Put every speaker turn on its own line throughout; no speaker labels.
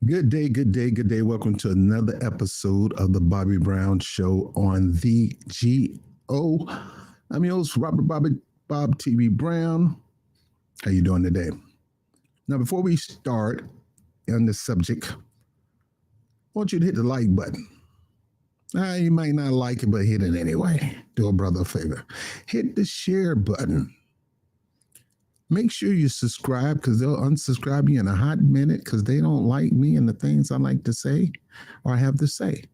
Good day, good day, good day. Welcome to another episode of the Bobby Brown Show on the GO. I'm your host, Bob TV Brown. How you doing today? Now, before we start on this subject, I want you to hit the like button. You might not like it, but hit it anyway. Do a brother a favor. Hit the share button. Make sure you subscribe because they'll unsubscribe you in a hot minute because they don't like me and the things I like to say or have to say.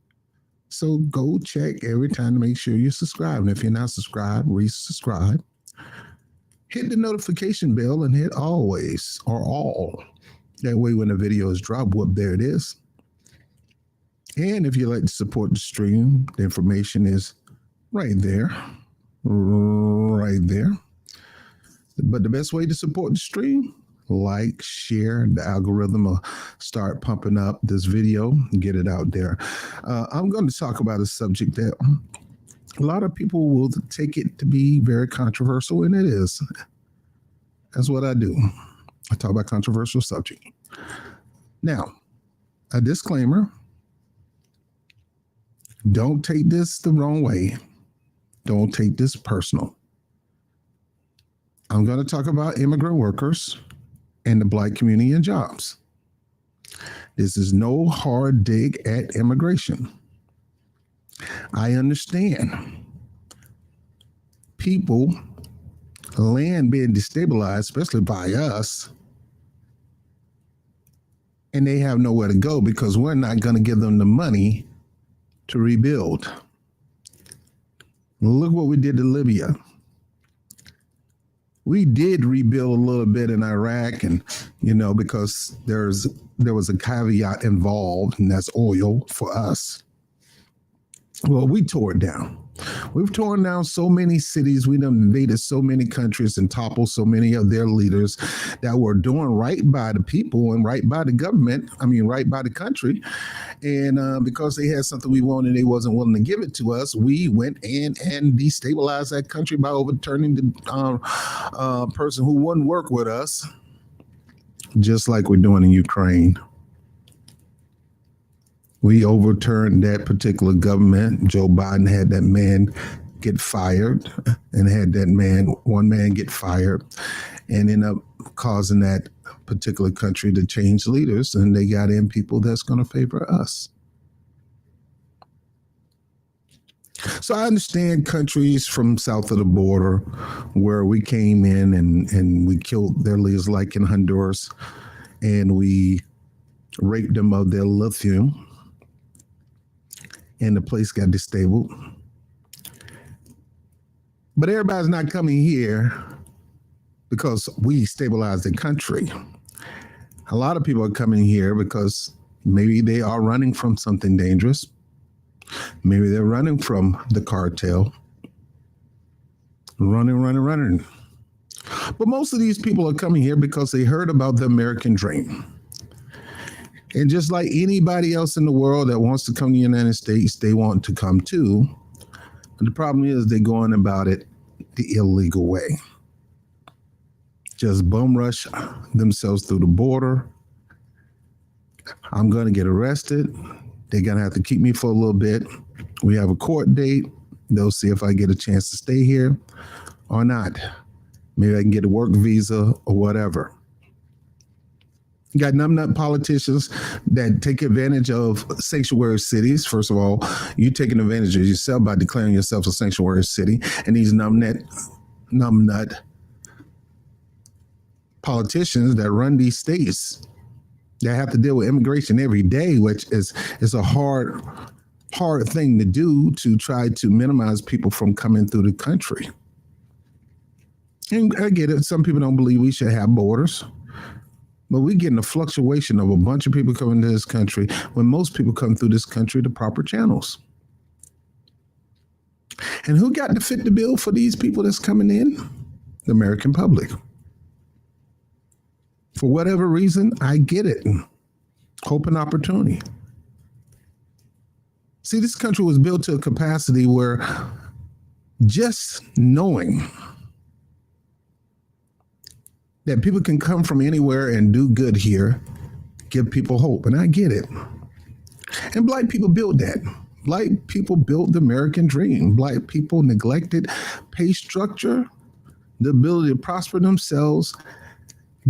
So go check every time to make sure you're subscribed. And if you're not subscribed, resubscribe. Hit the notification bell and hit always or all. That way when the video is dropped, whoop, there it is. And if you like to support the stream, the information is right there. Right there. But the best way to support the stream, like, share, the algorithm will start pumping up this video and get it out there. I'm going to talk about a subject that a lot of people will take it to be very controversial, and it is. That's what I do. I talk about controversial subject. Now, a disclaimer. Don't take this the wrong way. Don't take this personal. I'm going to talk about immigrant workers and the Black community and jobs. This is no hard dig at immigration. I understand people, land being destabilized, especially by us, and they have nowhere to go because we're not going to give them the money to rebuild. Look what we did to Libya. We did rebuild a little bit in Iraq, and because there was a caveat involved, and that's oil for us. Well, we tore it down. We've torn down so many cities. We've invaded so many countries and toppled so many of their leaders that were doing right by the people and right by the government. Right by the country. And because they had something we wanted, they wasn't willing to give it to us. We went in and destabilized that country by overturning the person who wouldn't work with us, just like we're doing in Ukraine. We overturned that particular government. Joe Biden had that man get fired and had one man get fired and end up causing that particular country to change leaders. And they got in people that's going to favor us. So I understand countries from south of the border where we came in and we killed their leaders, like in Honduras, and we raped them of their lithium. And the place got disabled. But everybody's not coming here because we stabilized the country. A lot of people are coming here because maybe they are running from something dangerous. Maybe they're running from the cartel. Running. But most of these people are coming here because they heard about the American dream. And just like anybody else in the world that wants to come to the United States, they want to come too. But the problem is they're going about it the illegal way. Just bum rush themselves through the border. I'm going to get arrested. They're going to have to keep me for a little bit. We have a court date. They'll see if I get a chance to stay here or not. Maybe I can get a work visa or whatever. You got numbnut politicians that take advantage of sanctuary cities. First of all, you're taking advantage of yourself by declaring yourself a sanctuary city. And these numbnut politicians that run these states that have to deal with immigration every day, which is a hard thing to do to try to minimize people from coming through the country. And I get it. Some people don't believe we should have borders. But we're getting a fluctuation of a bunch of people coming to this country when most people come through this country the proper channels. And who got to fit the bill for these people that's coming in? The American public. For whatever reason, I get it. Hope and opportunity. See, this country was built to a capacity where just knowing that people can come from anywhere and do good here give people hope. And I get it. And black people build that. Black people built the American dream. Black people neglected pay structure, the ability to prosper themselves,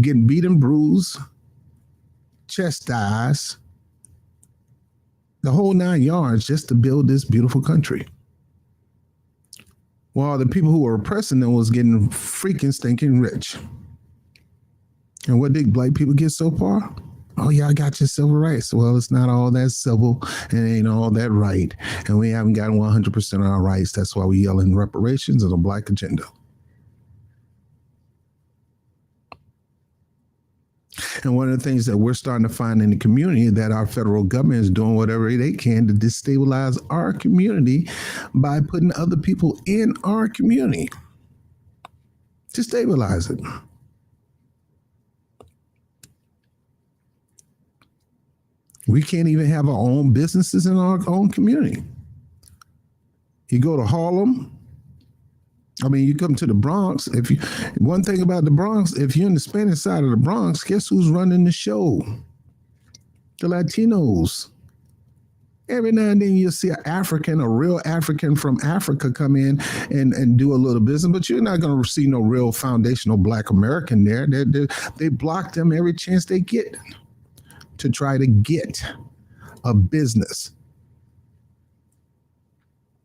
getting beat and bruised, chastised, the whole 9 yards just to build this beautiful country. While the people who were oppressing them was getting freaking stinking rich. And what did black people get so far? Oh, yeah, I got your civil rights. Well, it's not all that civil and it ain't all that right. And we haven't gotten 100% of our rights. That's why we yell in reparations and a black agenda. And one of the things that we're starting to find in the community that our federal government is doing whatever they can to destabilize our community by putting other people in our community to stabilize it. We can't even have our own businesses in our own community. You go to Harlem. I mean, you come to the Bronx. One thing about the Bronx, if you're in the Spanish side of the Bronx, guess who's running the show? The Latinos. Every now and then you'll see a real African from Africa come in and do a little business, but you're not going to see no real foundational Black American there. They block them every chance they get to try to get a business.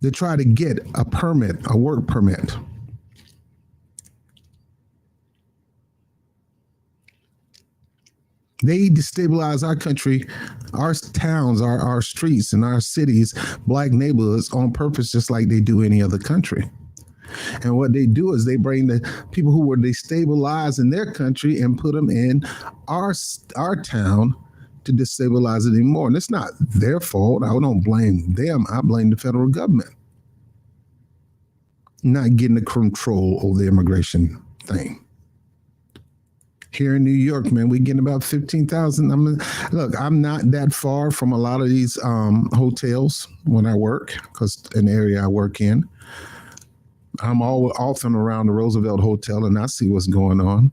They try to get a permit, a work permit. They destabilize our country, our towns, our streets, and our cities, Black neighborhoods on purpose, just like they do any other country. And what they do is they bring the people who were destabilized in their country and put them in our town to destabilize it even more. And it's not their fault. I don't blame them. I blame the federal government not getting the control over the immigration thing. Here in New York, man, we getting about 15,000. Look, I'm not that far from a lot of these hotels when I work, because in the area I work in, I'm often around the Roosevelt Hotel and I see what's going on.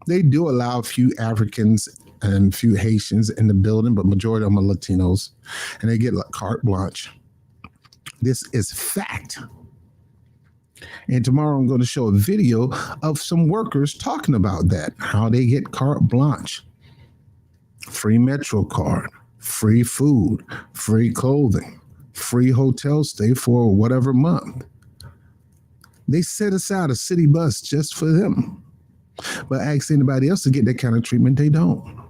They do allow a few Africans and a few Haitians in the building, but majority of them are Latinos, and they get like carte blanche. This is fact. And tomorrow I'm going to show a video of some workers talking about that, how they get carte blanche. Free Metro card, free food, free clothing, free hotel stay for whatever month. They set aside a city bus just for them. But ask anybody else to get that kind of treatment, they don't.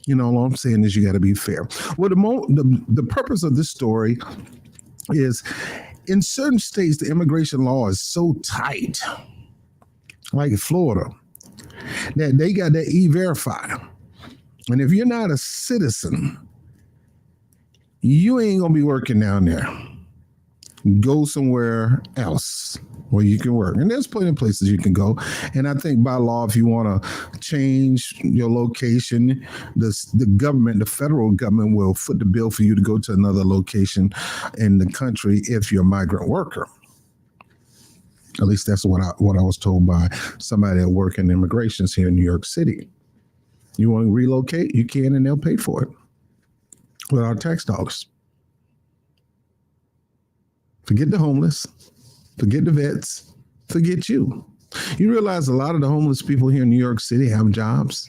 You know, all I'm saying is you got to be fair. Well, the purpose of this story is in certain states, the immigration law is so tight, like Florida, that they got that E-Verify. And if you're not a citizen, you ain't going to be working down there. Go somewhere else where you can work. And there's plenty of places you can go. And I think by law, if you want to change your location, the government, the federal government will foot the bill for you to go to another location in the country if you're a migrant worker. At least that's what I was told by somebody that works in immigrations here in New York City. You want to relocate, you can, and they'll pay for it with our tax dollars. Forget the homeless, forget the vets, forget you. You realize a lot of the homeless people here in New York City have jobs.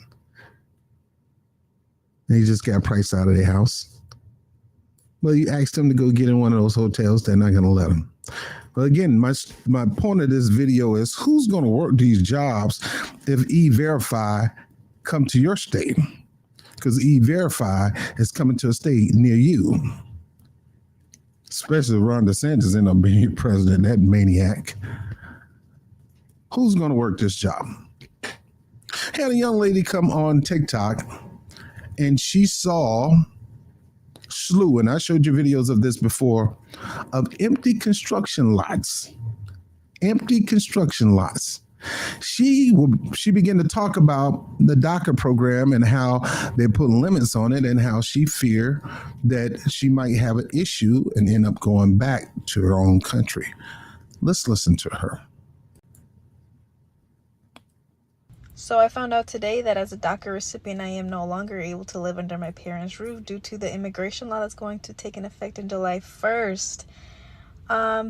They just got priced out of their house. Well, you ask them to go get in one of those hotels, they're not going to let them. But again, my point of this video is who's going to work these jobs if E-Verify come to your state? Because E-Verify is coming to a state near you. Especially if Ron DeSantis end up being president, that maniac. Who's going to work this job? Had a young lady come on TikTok and she saw slew, and I showed you videos of this before, of empty construction lots. Empty construction lots. She began to talk about the DACA program and how they put limits on it and how she feared that she might have an issue and end up going back to her own country. Let's listen to her.
So I found out today that as a DACA recipient, I am no longer able to live under my parents' roof due to the immigration law that's going to take an effect in July 1st.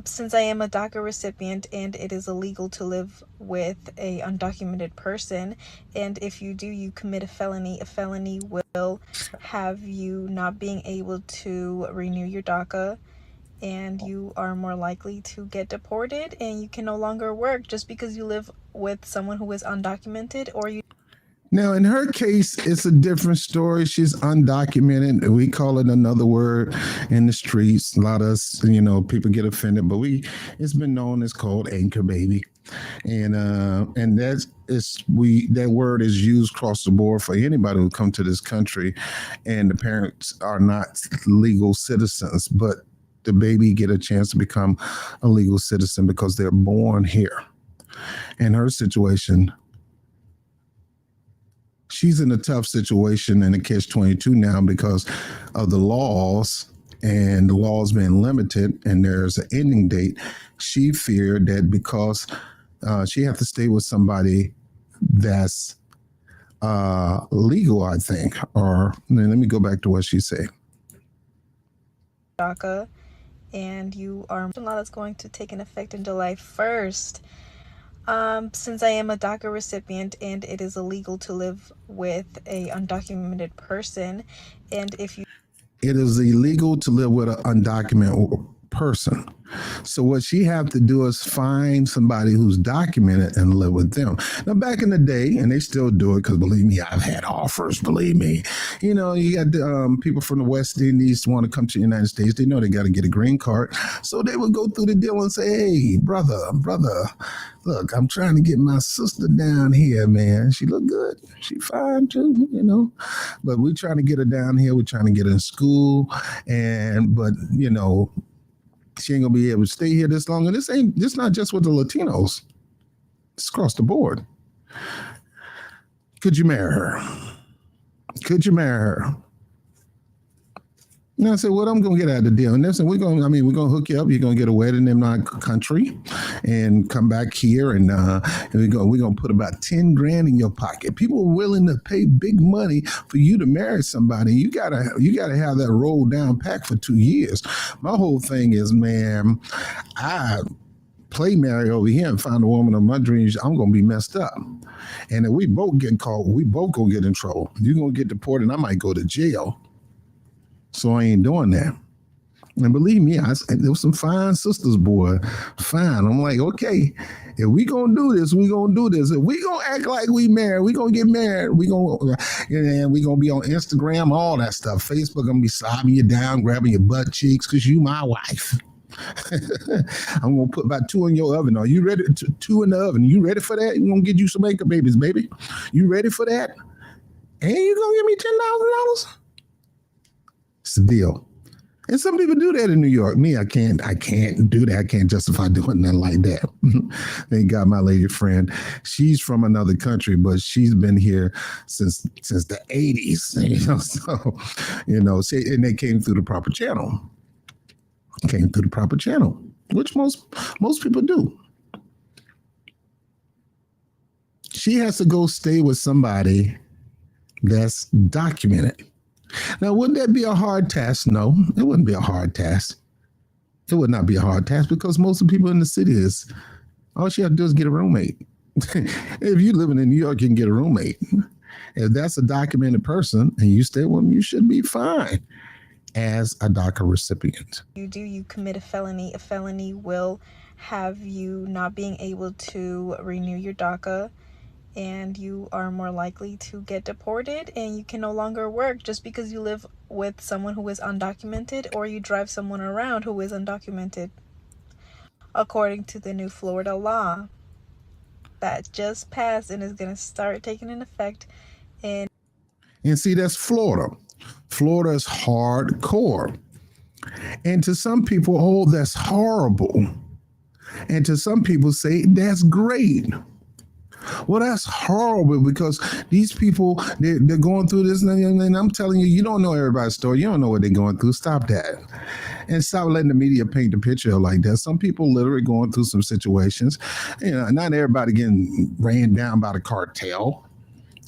Since I am a DACA recipient and it is illegal to live with a undocumented person, and if you do, you commit a felony. A felony will have you not being able to renew your DACA, and you are more likely to get deported, and you can no longer work just because you live with someone who is undocumented or you.
Now, in her case, it's a different story. She's undocumented. We call it another word in the streets. A lot of us, people get offended, but it's been known as called anchor baby, and that word is used across the board for anybody who come to this country, and the parents are not legal citizens, but the baby get a chance to become a legal citizen because they're born here. In her situation, she's in a tough situation in a catch-22 now because of the laws, and the laws being limited and there's an ending date. She feared that because she had to stay with somebody that's legal, I think. Or let me go back to what she said.
DACA, and you are a law that's going to take an effect in July 1st. Since I am a DACA recipient and it is illegal to live with a undocumented person, and if you.
It is illegal to live with an undocumented person. So what she have to do is find somebody who's documented and live with them. Now, back in the day, and they still do it because believe me, I've had offers. Believe me, you got the, people from the West Indies want to come to the United States. They know they got to get a green card, so they would go through the deal and say, "Hey, brother, look, I'm trying to get my sister down here, man. She look good. She fine too, but we're trying to get her down here. We're trying to get her in school, but she ain't gonna be able to stay here this long. And this not just with the Latinos. It's across the board. Could you marry her? Could you marry her? And I said, well, I'm gonna get out of the deal. And listen, we're gonna hook you up. You're gonna get a wedding in my country and come back here, and we're gonna put about 10 grand in your pocket. People are willing to pay big money for you to marry somebody. You gotta have that rolled down pack for 2 years. My whole thing is, man, I play marry over here and find a woman of my dreams, I'm gonna be messed up. And if we both get caught, we both gonna get in trouble. You're gonna get deported, and I might go to jail. So I ain't doing that. And believe me, there was some fine sisters, boy. Fine. I'm like, okay, if we gonna do this, we gonna do this. If we gonna act like we married, we gonna get married. We gonna be on Instagram, all that stuff. Facebook gonna be slobbing you down, grabbing your butt cheeks, because you my wife. I'm gonna put about 2 in your oven. Are you ready? 2 in the oven. You ready for that? I'm gonna get you some anchor babies, baby. You ready for that? And you gonna give me $10,000? It's a deal. And some people do that in New York. Me, I can't do that. I can't justify doing nothing like that. Thank God my lady friend, she's from another country, but she's been here since the 80s. And they came through the proper channel. Which most people do. She has to go stay with somebody that's documented. Now, wouldn't that be a hard task? No, it wouldn't be a hard task. It would not be a hard task because most of the people in the city all she have to do is get a roommate. If you're living in New York, you can get a roommate. If that's a documented person and you stay with them, you should be fine as a DACA recipient.
You commit a felony. A felony will have you not being able to renew your DACA, and you are more likely to get deported, and you can no longer work just because you live with someone who is undocumented or you drive someone around who is undocumented, according to the new Florida law that just passed and is going to start taking an effect in.
And see, that's Florida. Florida is hardcore. And to some people, oh, that's horrible. And to some people say, that's great. Well, that's horrible because these people, they're going through this, and I'm telling you, you don't know everybody's story. You don't know what they're going through. Stop that. And stop letting the media paint the picture like that. Some people literally going through some situations. Not everybody getting ran down by the cartel.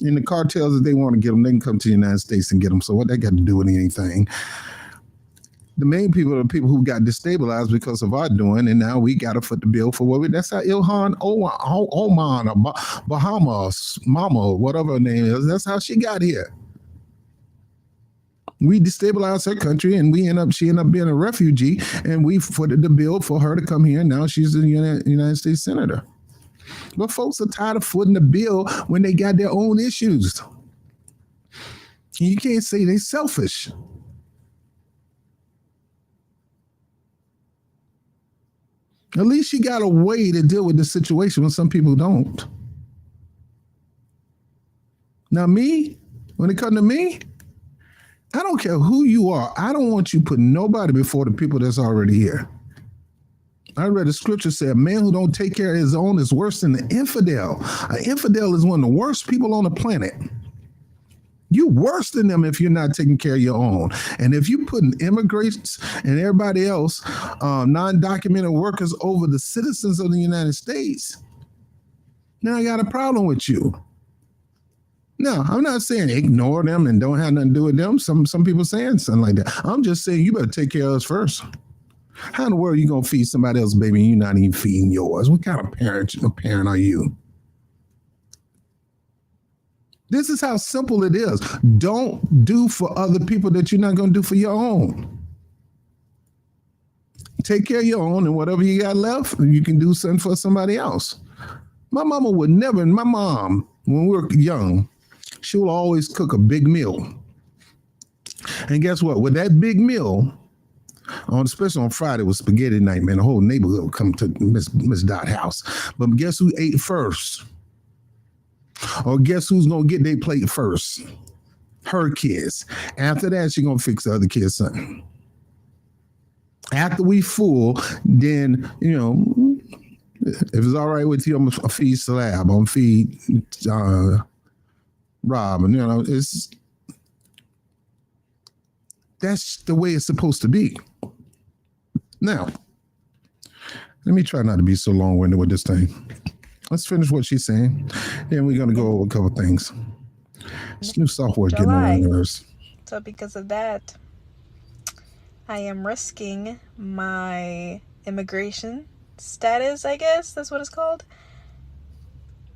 And the cartels, if they want to get them, they can come to the United States and get them. So what they got to do with anything? The main people are the people who got destabilized because of our doing, and now we got to foot the bill for what we. That's how Ilhan Oman or Bahamas Mama, whatever her name is. That's how she got here. We destabilized her country, and she ended up being a refugee, and we footed the bill for her to come here. And now she's a United States senator. But folks are tired of footing the bill when they got their own issues. You can't say they're selfish. At least you got a way to deal with the situation when some people don't. Now, when it comes to me, I don't care who you are. I don't want you putting nobody before the people that's already here. I read a scripture say a man who don't take care of his own is worse than an infidel. An infidel is one of the worst people on the planet. You're worse than them if you're not taking care of your own. And if you're putting immigrants and everybody else, non-documented workers over the citizens of the United States, now I got a problem with you. No, I'm not saying ignore them and don't have nothing to do with them. Some people saying something like that. I'm just saying you better take care of us first. How in the world are you going to feed somebody else's baby and you're not even feeding yours? What kind of parent are you? This is how simple it is. Don't do for other people that you're not going to do for your own. Take care of your own, and whatever you got left, you can do something for somebody else. My mom, when we were young, she will always cook a big meal. And guess what? With that big meal, especially on Friday with spaghetti night, man, the whole neighborhood would come to Miss Dot house. But guess who ate first? Or guess who's going to get their plate first? Her kids. After that, she's going to fix the other kids' something. After we full, then, if it's all right with you, I'm going to feed Slab. I'm going to feed Rob. And, that's the way it's supposed to be. Now, let me try not to be so long-winded with this thing. Let's finish what she's saying. Then we're going to go over a couple things. This new software getting on my nerves.
So because of that, I am risking my immigration status, I guess that's what it's called.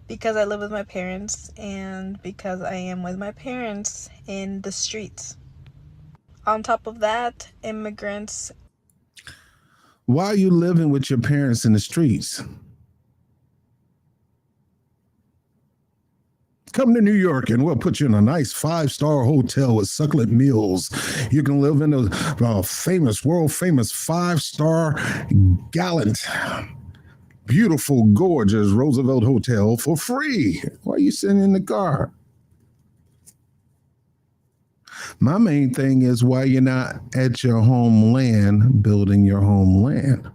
Because I live with my parents and because I am with my parents in the streets. On top of that, immigrants.
Why are you living with your parents in the streets? Come to New York and we'll put you in a nice 5-star hotel with succulent meals. You can live in a world famous 5-star gallant, beautiful, gorgeous Roosevelt Hotel for free. Why are you sitting in the car? My main thing is why you're not at your homeland building your homeland.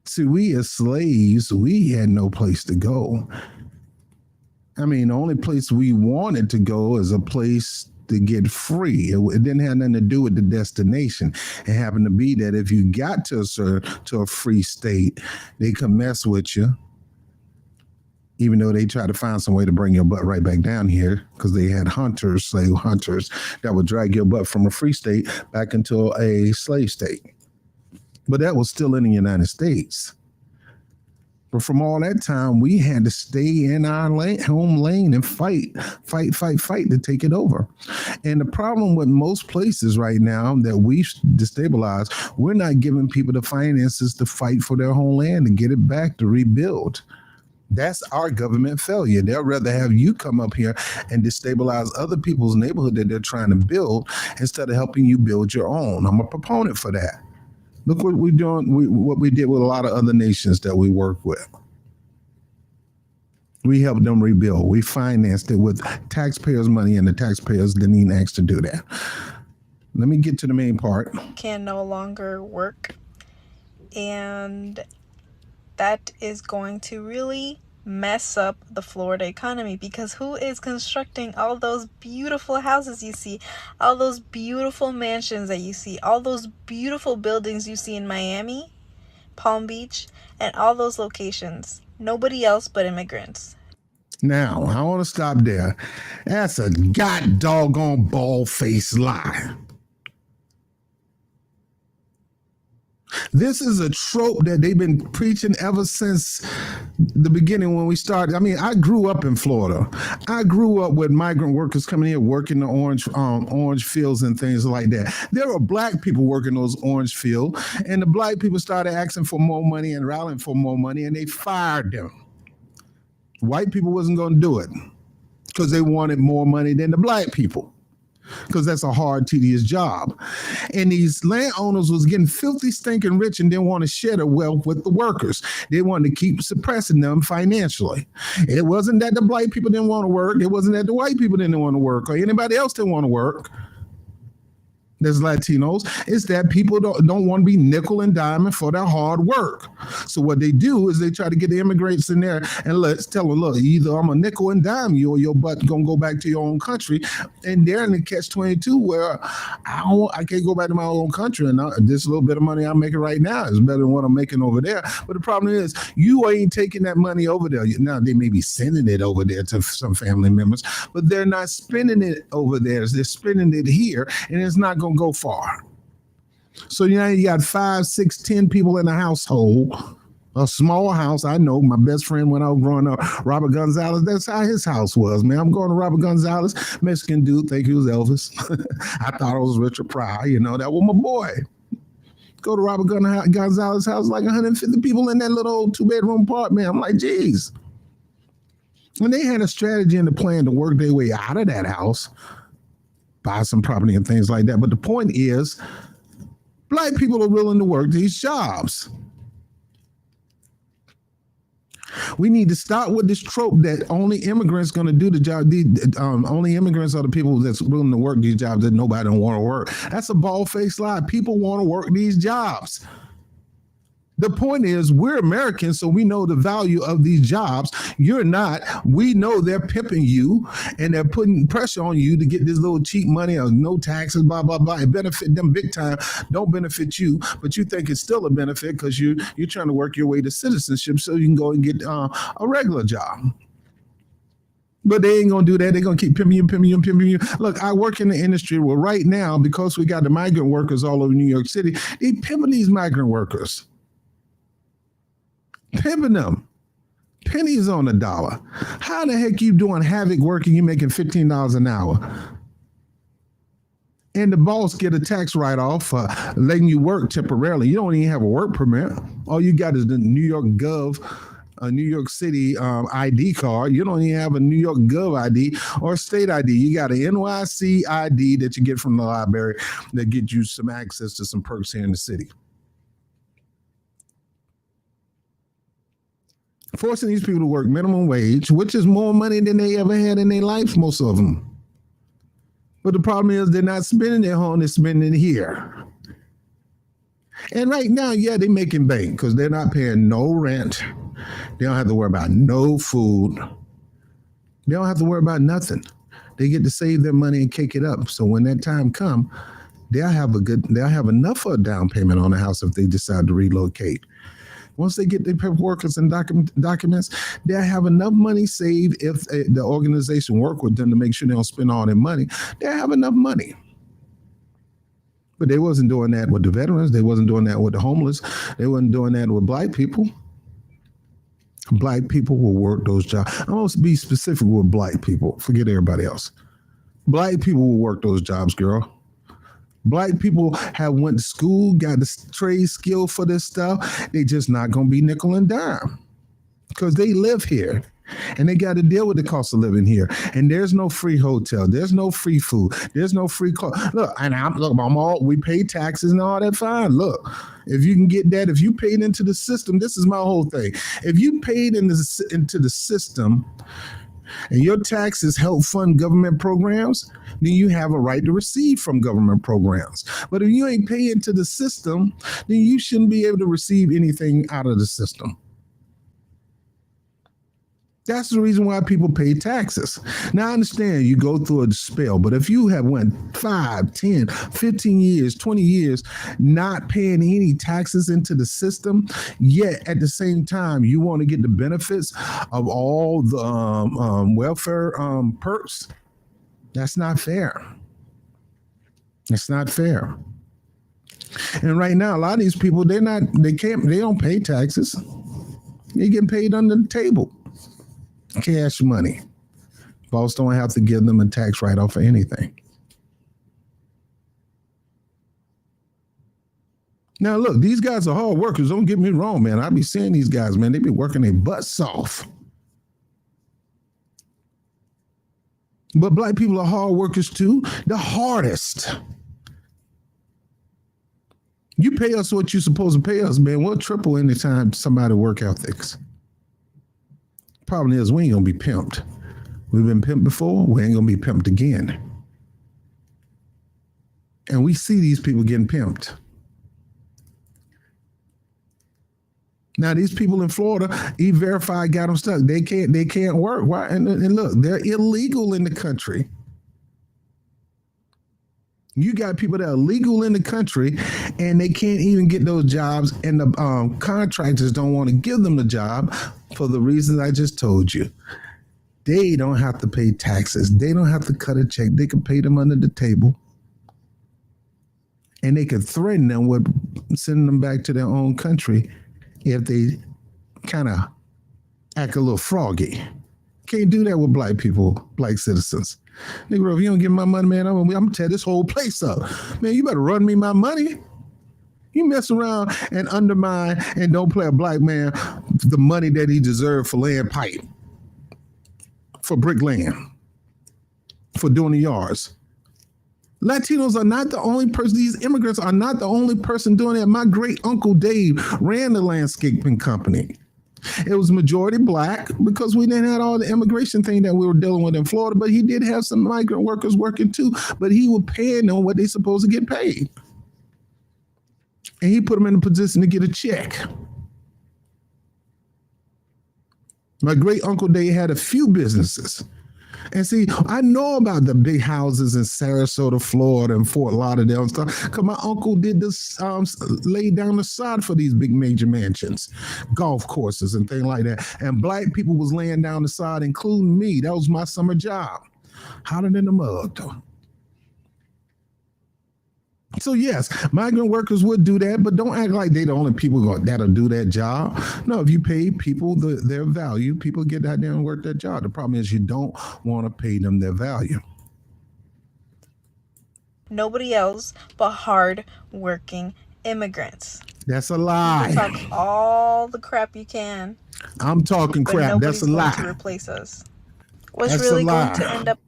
See, we as slaves, we had no place to go. I mean, the only place we wanted to go is a place to get free. It didn't have nothing to do with the destination. It happened to be that if you got to a free state, they could mess with you, even though they try to find some way to bring your butt right back down here because they had slave hunters that would drag your butt from a free state back into a slave state. But that was still in the United States. But from all that time, we had to stay in our home lane and fight to take it over. And the problem with most places right now that we've destabilized, we're not giving people the finances to fight for their homeland, to get it back, to rebuild. That's our government failure. They'll rather have you come up here and destabilize other people's neighborhood that they're trying to build instead of helping you build your own. I'm a proponent for that. Look what we're doing, what we did with a lot of other nations that we work with. We helped them rebuild. We financed it with taxpayers' money, and the taxpayers didn't even ask to do that. Let me get to the main part.
Can no longer work. And that is going to really mess up the Florida economy, because who is constructing all those beautiful houses you see, all those beautiful mansions that you see, all those beautiful buildings you see in Miami, Palm Beach, and all those locations? Nobody else but immigrants.
Now, I want to stop there. That's a god doggone bald-faced lie. This is a trope that they've been preaching ever since the beginning when we started. I mean, I grew up in Florida. I grew up with migrant workers coming here working the orange fields and things like that. There were black people working those orange fields, and the black people started asking for more money and rallying for more money, and they fired them. White people wasn't going to do it because they wanted more money than the black people, because that's a hard, tedious job. And these landowners was getting filthy, stinking rich and didn't want to share their wealth with the workers. They wanted to keep suppressing them financially. It wasn't that the black people didn't want to work. It wasn't that the white people didn't want to work or anybody else didn't want to work. There's Latinos. It's that people don't want to be nickel and diming for their hard work. So what they do is they try to get the immigrants in there and let's tell them, look, either I'm a nickel and dime you or your butt gonna go back to your own country. And they're in the catch-22 where I can't go back to my own country, and this little bit of money I'm making right now is better than what I'm making over there. But the problem is you ain't taking that money over there. Now they may be sending it over there to some family members, but they're not spending it over there. They're spending it here, and it's not going to go far. So now you got 5, 6, 10 people in a household, a small house. I know my best friend when I was growing up, Robert Gonzalez, that's how his house was, man. I'm going to Robert Gonzalez, Mexican dude, think he was Elvis. I thought it was Richard Pryor, that was my boy. Go to Robert Gonzalez's house, like 150 people in that little 2-bedroom apartment. I'm like, geez. And they had a strategy and a plan to work their way out of that house, buy some property and things like that. But the point is, black people are willing to work these jobs. We need to start with this trope that only immigrants going to do the job. Only immigrants are the people that's willing to work these jobs that nobody don't want to work. That's a bald-faced lie. People want to work these jobs. The point is, we're Americans, so we know the value of these jobs. You're not. We know they're pimping you, and they're putting pressure on you to get this little cheap money or no taxes, blah, blah, blah. It benefit them big time. Don't benefit you, but you think it's still a benefit because you're trying to work your way to citizenship so you can go and get a regular job. But they ain't going to do that. They're going to keep pimping you. Look, I work in the industry where right now, because we got the migrant workers all over New York City, they pimping these migrant workers. Pimping them. Pennies on the dollar. How the heck you doing havoc work and you making $15 an hour? And the boss get a tax write-off for letting you work temporarily. You don't even have a work permit. All you got is the New York Gov, a New York City ID card. You don't even have a New York Gov ID or state ID. You got an NYC ID that you get from the library that gets you some access to some perks here in the city. Forcing these people to work minimum wage, which is more money than they ever had in their life, most of them. But the problem is they're not spending it home, they're spending it here. And right now, yeah, they're making bank because they're not paying no rent. They don't have to worry about no food. They don't have to worry about nothing. They get to save their money and kick it up. So when that time comes, they'll have enough for a down payment on the house if they decide to relocate. Once they get their paperwork and documents, they'll have enough money saved if the organization work with them to make sure they don't spend all their money. They'll have enough money. But they wasn't doing that with the veterans. They wasn't doing that with the homeless. They wasn't doing that with black people. Black people will work those jobs. I'm going to be specific with black people. Forget everybody else. Black people will work those jobs, girl. Black people have went to school, got the trade skill for this stuff. They just not going to be nickel and dime because they live here and they got to deal with the cost of living here. And there's no free hotel. There's no free food. There's no free car. Look, and we pay taxes and all that. Fine. Look, if you can get that, if you paid into the system, this is my whole thing. If you paid into the system, and your taxes help fund government programs, then you have a right to receive from government programs. But if you ain't paying to the system, then you shouldn't be able to receive anything out of the system. That's the reason why people pay taxes. Now, I understand you go through a spell, but if you have went 5, 10, 15 years, 20 years not paying any taxes into the system, yet at the same time you want to get the benefits of all the welfare perks, that's not fair. It's not fair. And right now, a lot of these people, they don't pay taxes. They get paid under the table. Cash money. Boss don't have to give them a tax write-off for anything. Now, look, these guys are hard workers. Don't get me wrong, man. I be seeing these guys, man. They be working their butts off. But black people are hard workers too. The hardest. You pay us what you're supposed to pay us, man. We'll triple anytime somebody work ethics. Problem is, we ain't gonna be pimped. We've been pimped before. We ain't gonna be pimped again. And we see these people getting pimped. Now these people in Florida, E-Verify got them stuck. They can't work. Why? And look, they're illegal in the country. You got people that are legal in the country and they can't even get those jobs, and the contractors don't want to give them the job for the reasons I just told you. They don't have to pay taxes. They don't have to cut a check. They can pay them under the table. And they can threaten them with sending them back to their own country if they kind of act a little froggy. Can't do that with black people, black citizens. Nigga, if you don't give me my money, man, I'm gonna tear this whole place up. Man, you better run me my money. You mess around and undermine and don't play a black man the money that he deserved for laying pipe, for bricklaying, for doing the yards. Latinos are not the only person, these immigrants are not the only person doing that. My great uncle Dave ran the landscaping company. It was majority black because we didn't have all the immigration thing that we were dealing with in Florida, but he did have some migrant workers working too, but he was paying them what they supposed to get paid. And he put them in a position to get a check. My great uncle Dave had a few businesses. And see, I know about the big houses in Sarasota, Florida, and Fort Lauderdale and stuff, because my uncle did this, laid down the sod for these big major mansions, golf courses and things like that. And black people was laying down the sod, including me. That was my summer job. Hotter than the mud, though. So yes, migrant workers would do that, but don't act like they the only people that'll do that job. No, if you pay people their value, people get out there and work that job. The problem is you don't want to pay them their value.
Nobody else but hard-working immigrants.
That's a lie.
You can talk all the crap you can.
I'm talking crap. That's a lie.
Nobody's going to replace us. What's
That's
really going to end up?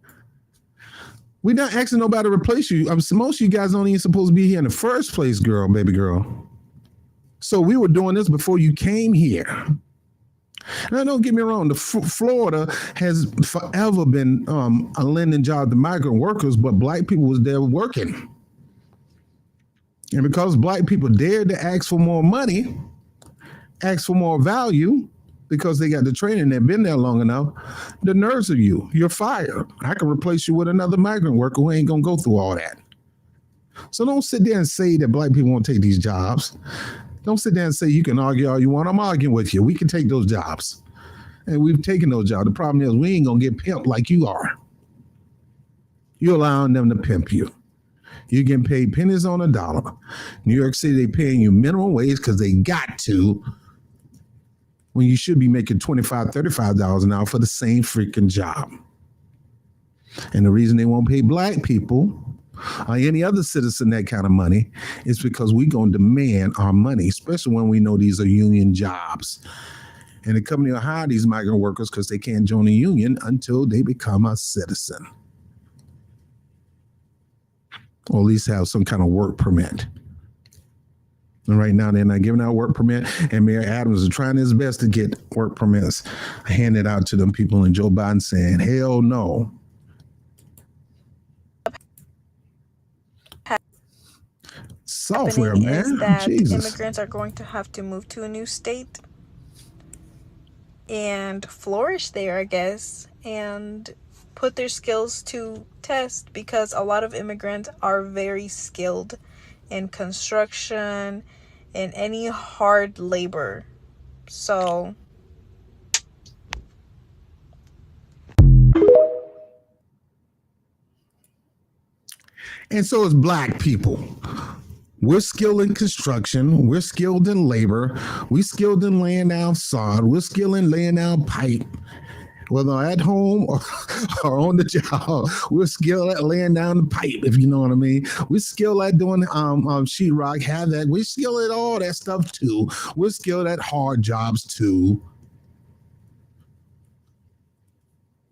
We're not asking nobody to replace you. Most of you guys don't even supposed to be here in the first place, baby girl. So we were doing this before you came here. Now, don't get me wrong. Florida has forever been a lending job to migrant workers, but black people was there working. And because black people dared to ask for more money, ask for more value, because they got the training, they've been there long enough, the nerves of you're fired. I can replace you with another migrant worker who ain't gonna go through all that. So don't sit there and say that black people won't take these jobs. Don't sit there and say you can argue all you want. I'm arguing with you. We can take those jobs. And we've taken those jobs. The problem is we ain't gonna get pimped like you are. You're allowing them to pimp you. You're getting paid pennies on a dollar. New York City, they paying you minimum wage because they got to, when you should be making $25, $35 an hour for the same freaking job. And the reason they won't pay black people or any other citizen that kind of money is because we're going to demand our money, especially when we know these are union jobs. And the company will hire these migrant workers because they can't join a union until they become a citizen. Or at least have some kind of work permit. And right now, they're not giving out work permit, and Mayor Adams is trying his best to get work permits handed out to them people, and Joe Biden saying, hell no. Software, man.
Is that
Jesus.
immigrants are going to have to move to a new state. and flourish there, I guess, and put their skills to test, because a lot of immigrants are very skilled in construction and any hard labor. So
And so is black people. We're skilled in construction. We're skilled in labor. We're skilled in laying down sod. We're skilled in laying down pipe, whether at home or on the job. We're skilled at laying down the pipe, if you know what I mean. We're skilled at doing sheetrock, have that. We're skilled at all that stuff too. We're skilled at hard jobs too.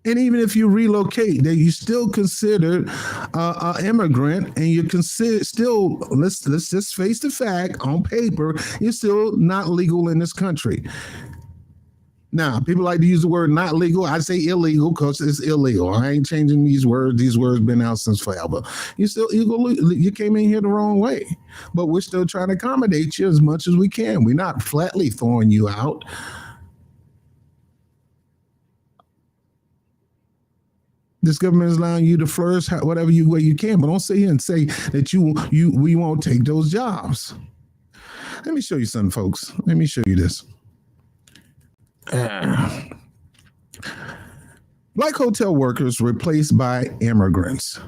And even if you relocate, that you still considered an immigrant, and you consider still, let's just face the fact, on paper, you're still not legal in this country. Now, people like to use the word not legal. I say illegal because it's illegal. I ain't changing these words. These words been out since forever. You still illegal. You came in here the wrong way, but we're still trying to accommodate you as much as we can. We're not flatly throwing you out. This government is allowing you to flourish whatever way you can, but don't sit here and say that we won't take those jobs. Let me show you something, folks. Let me show you this. Black hotel workers replaced by immigrants.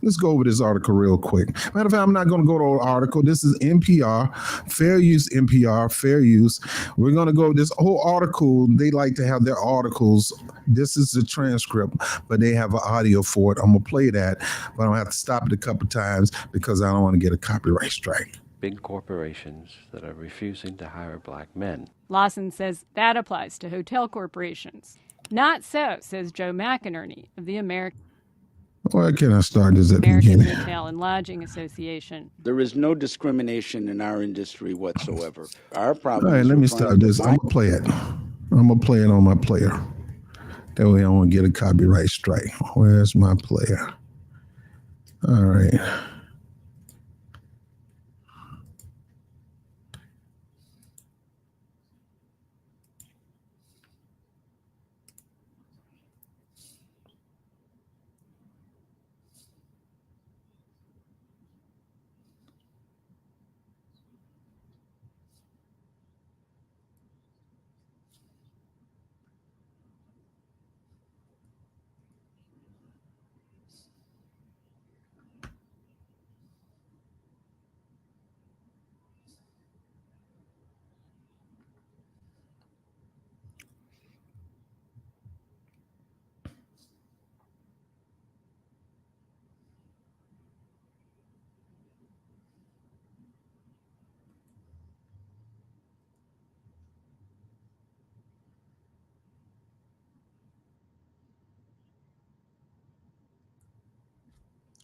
Let's go over this article real quick. Matter of fact, I'm not going to go to the article. This is NPR, Fair Use NPR, Fair Use. We're going to go this whole article. They like to have their articles. This is the transcript, but they have an audio for it. I'm going to play that, but I'm going to have to stop it a couple times because I don't want to get a copyright strike.
Big corporations that are refusing to hire black men.
Lawson says that applies to hotel corporations. Not so, says Joe McInerney of the American
Why can't I start this at the beginning?
Hotel and Lodging Association.
There is no discrimination in our industry whatsoever. Our problem.
All right, let me start this. I'm gonna play it. I'm gonna play it on my player. That way I won't get a copyright strike. Where's my player? All right.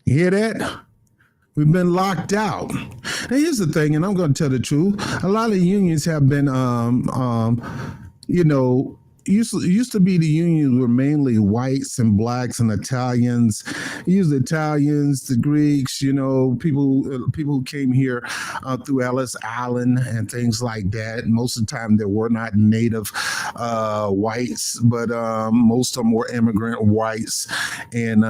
You hear that? We've been locked out. Now, here's the thing, and I'm going to tell the truth. A lot of unions have been, used to be the unions were mainly whites and blacks and Italians. Usually Italians, the Greeks, people who came here through Ellis Island and things like that. Most of the time, they were not native whites, but most of them were immigrant whites, and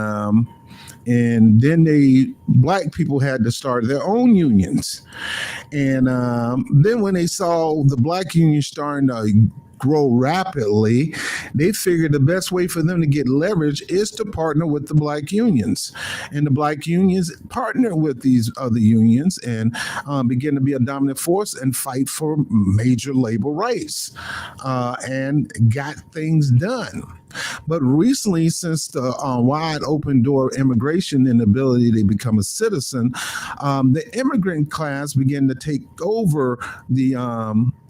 then black people had to start their own unions. And then when they saw the black union starting to grow rapidly, they figured the best way for them to get leverage is to partner with the black unions. And the black unions partner with these other unions and begin to be a dominant force and fight for major labor rights and got things done. But recently, since the wide open door immigration and ability to become a citizen, the immigrant class began to take over the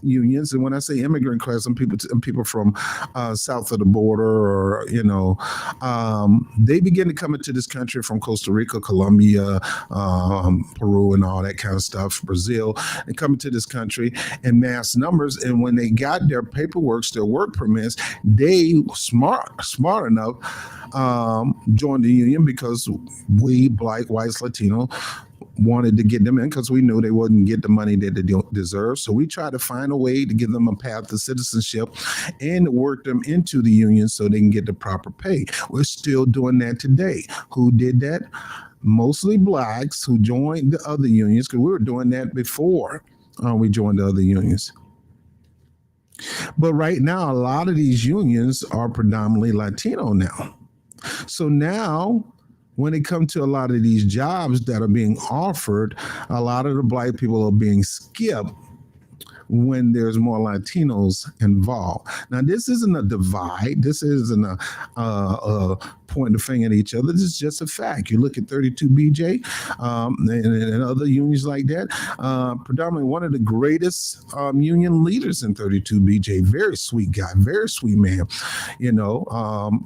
unions. And when I say immigrant class, some people from south of the border, or they begin to come into this country from Costa Rica, Colombia, Peru, and all that kind of stuff, Brazil, and come into this country in mass numbers. And when they got their paperwork, their work permits, they smart enough joined the union, because we black, whites, Latino wanted to get them in because we knew they wouldn't get the money that they don't deserve. So we tried to find a way to give them a path to citizenship and work them into the union so they can get the proper pay. We're still doing that today. Who did that? Mostly blacks who joined the other unions, because we were doing that before we joined the other unions. But right now, a lot of these unions are predominantly Latino now. So now, when it comes to a lot of these jobs that are being offered, a lot of the black people are being skipped when there's more Latinos involved. Now, this isn't a divide. This isn't a pointing the finger at each other. This is just a fact. You look at 32BJ and other unions like that. Predominantly one of the greatest union leaders in 32BJ. Very sweet guy, very sweet man. You know.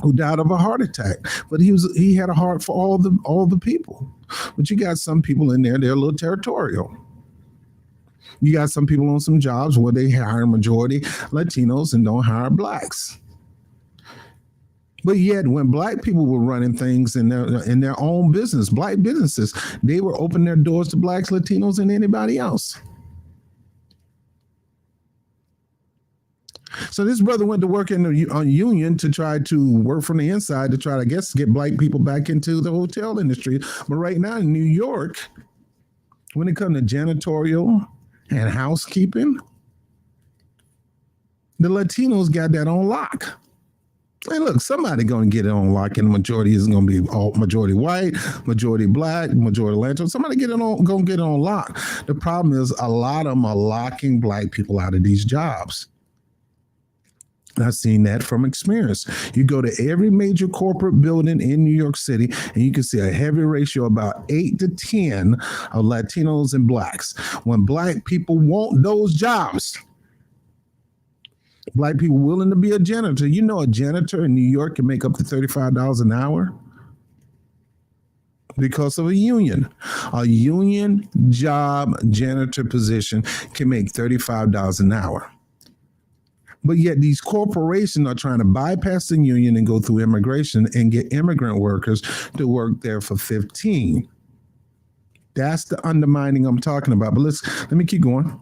Who died of a heart attack, but he had a heart for all the people. But you got some people in there, they're a little territorial. You got some people on some jobs where they hire majority Latinos and don't hire blacks. But yet, when black people were running things in their own business, black businesses, they were opening their doors to blacks, Latinos, and anybody else. So this brother went to work in a union to try to work from the inside to try to, I guess, get black people back into the hotel industry. But right now in New York, when it comes to janitorial and housekeeping, the Latinos got that on lock. And look, somebody going to get it on lock, and the majority is going to be all majority white, majority black, majority Latino. Somebody going to get it on lock. The problem is a lot of them are locking black people out of these jobs. I've seen that from experience. You go to every major corporate building in New York City, and you can see a heavy ratio, about 8 to 10 of Latinos and blacks. When black people want those jobs, black people willing to be a janitor. You know, a janitor in New York can make up to $35 an hour because of a union. A union job janitor position can make $35 an hour. But yet these corporations are trying to bypass the union and go through immigration and get immigrant workers to work there for 15. That's the undermining I'm talking about. But let me keep going.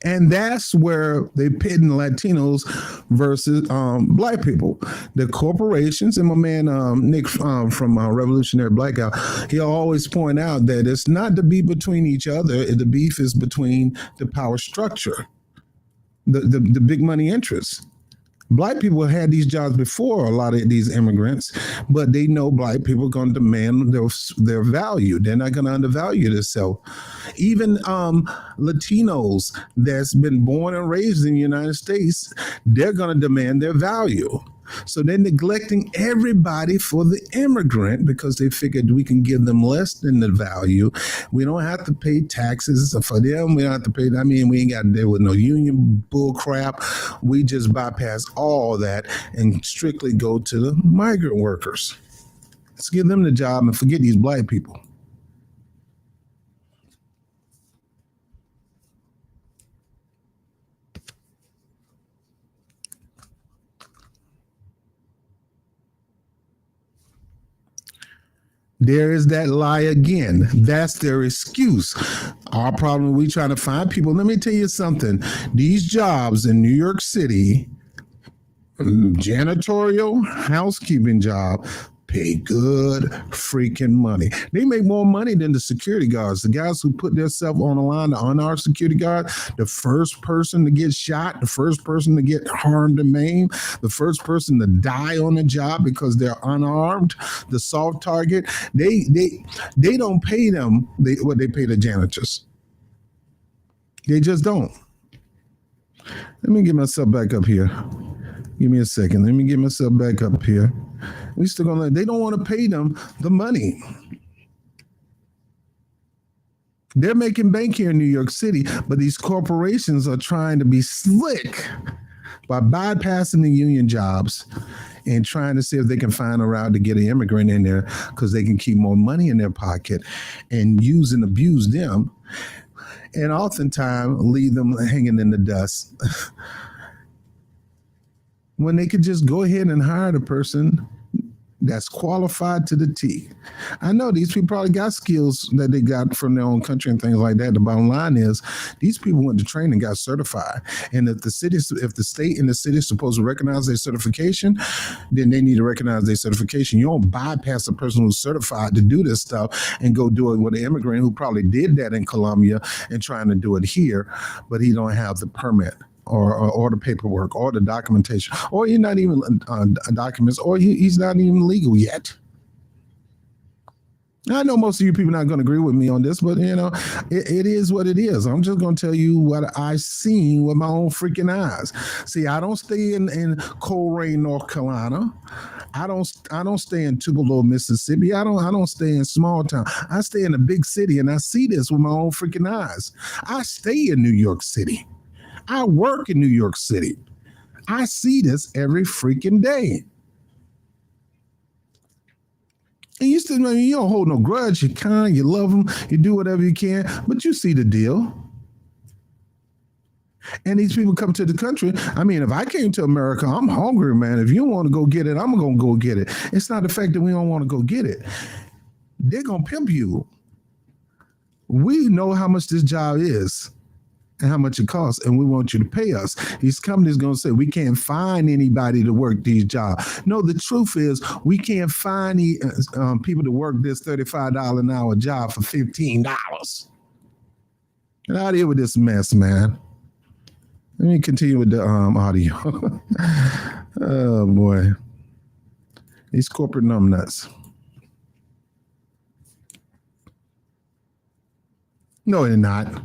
And that's where they pitting Latinos versus black people. The corporations, and my man Nick from Revolutionary Blackout, he'll always point out that it's not the beef between each other. The beef is between the power structure, the big money interests. Black people had these jobs before a lot of these immigrants, but they know black people are going to demand their value. They're not going to undervalue themselves. Even Latinos that's been born and raised in the United States, they're going to demand their value. So they're neglecting everybody for the immigrant because they figured we can give them less than the value. We don't have to pay taxes for them. We don't have to pay. I mean, we ain't got to deal with no union bull crap. We just bypass all that and strictly go to the migrant workers. Let's give them the job and forget these black people. There is that lie again. That's their excuse. Our problem, we trying to find people. Let me tell you something. These jobs in New York City, janitorial, housekeeping job, pay good freaking money. They make more money than the security guards. The guys who put themselves on the line, the unarmed security guard, the first person to get shot, the first person to get harmed and maimed, the first person to die on the job because they're unarmed, the soft target. They don't pay them what they pay the janitors. They just don't. Let me get myself back up here. Give me a second. Let me get myself back up here. We still gonna. They don't want to pay them the money. They're making bank here in New York City, but these corporations are trying to be slick by bypassing the union jobs and trying to see if they can find a route to get an immigrant in there because they can keep more money in their pocket and use and abuse them, and oftentimes leave them hanging in the dust. When they could just go ahead and hire the person that's qualified to the T. I know these people probably got skills that they got from their own country and things like that. The bottom line is these people went to training and got certified. And if the state and the city is supposed to recognize their certification, then they need to recognize their certification. You don't bypass a person who's certified to do this stuff and go do it with an immigrant who probably did that in Colombia and trying to do it here, but he don't have the permit. Or the paperwork or the documentation, or you're not even documents, or he's not even legal yet. I know most of you people are not going to agree with me on this, but it is what it is. I'm just going to tell you what I seen with my own freaking eyes. See, I don't stay in Coleraine, North Carolina. I don't stay in Tupelo, Mississippi. I don't stay in small town. I stay in a big city, and I see this with my own freaking eyes. I stay in New York City. I work in New York City. I see this every freaking day. And you don't hold no grudge. You're kind, you love them, you do whatever you can, but you see the deal. And these people come to the country. I mean, if I came to America, I'm hungry, man. If you want to go get it, I'm going to go get it. It's not the fact that we don't want to go get it. They're going to pimp you. We know how much this job is and how much it costs, and we want you to pay us. These companies going to say, we can't find anybody to work these jobs. No, the truth is, we can't find people to work this $35 an hour job for $15. Get out of here with this mess, man. Let me continue with the audio. Oh, boy. These corporate numbnuts. No, they're not.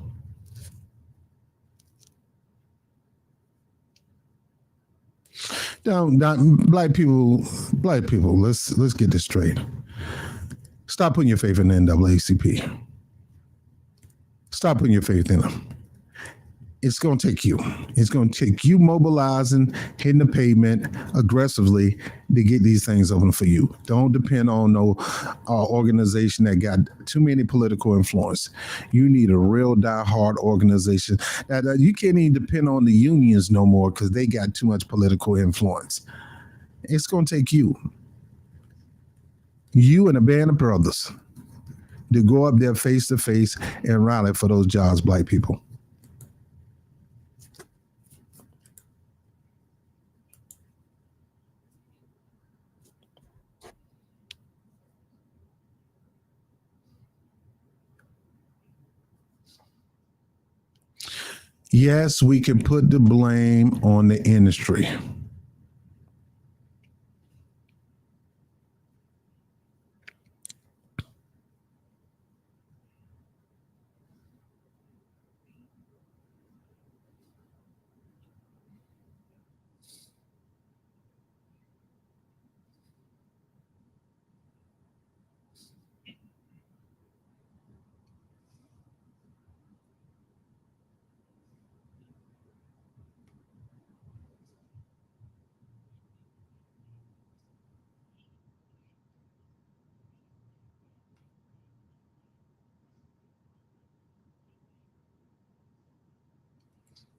Black people, let's get this straight. Stop putting your faith in the NAACP. Stop putting your faith in them. It's going to take you. It's going to take you mobilizing, hitting the pavement aggressively to get these things open for you. Don't depend on no organization that got too many political influence. You need a real die-hard organization. That you can't even depend on the unions no more because they got too much political influence. It's going to take you and a band of brothers to go up there face to face and rally for those jobs, black people. Yes, we can put the blame on the industry.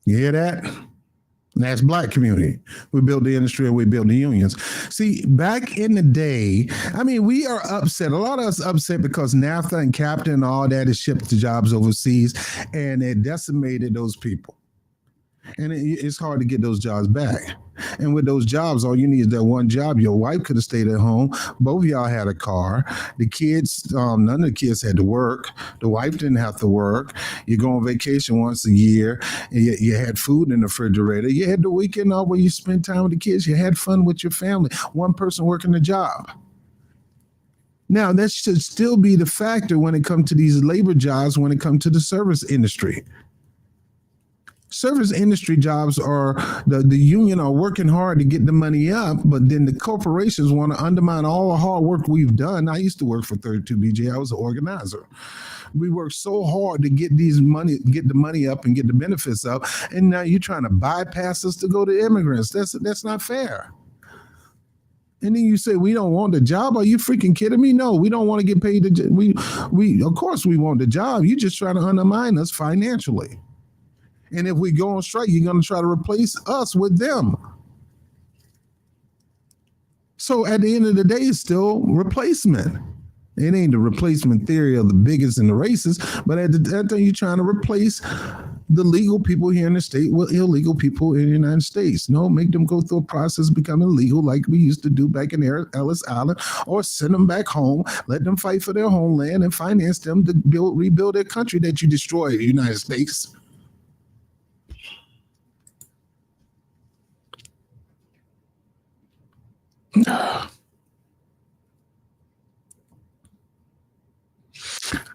You hear that? That's black community. We build the industry and we build the unions. See, back in the day, I mean, we are upset. A lot of us upset because NAFTA and CAPTA and all that is shipped to jobs overseas, and it decimated those people. And it's hard to get those jobs back. And with those jobs, all you need is that one job. Your wife could have stayed at home. Both of y'all had a car. The kids, none of the kids had to work. The wife didn't have to work. You go on vacation once a year. And you had food in the refrigerator. You had the weekend off where you spent time with the kids. You had fun with your family. One person working the job. Now, that should still be the factor when it comes to these labor jobs, when it comes to the service industry. Service industry jobs are the union are working hard to get the money up, but then the corporations want to undermine all the hard work we've done. I used to work for 32BJ. I was an organizer. We worked so hard to get the money up and get the benefits up, and now you're trying to bypass us to go to immigrants. That's not fair. And then you say we don't want the job. Are you freaking kidding me? No, we don't want to get paid. We of course we want the job. You're just trying to undermine us financially. And if we go on strike, you're going to try to replace us with them. So at the end of the day, it's still replacement. It ain't the replacement theory of the bigots and the racists, but at the time you're trying to replace the legal people here in the state with illegal people in the United States. No, make them go through a process of becoming legal like we used to do back in Ellis Island, or send them back home, let them fight for their homeland and finance them to rebuild their country that you destroyed, the United States.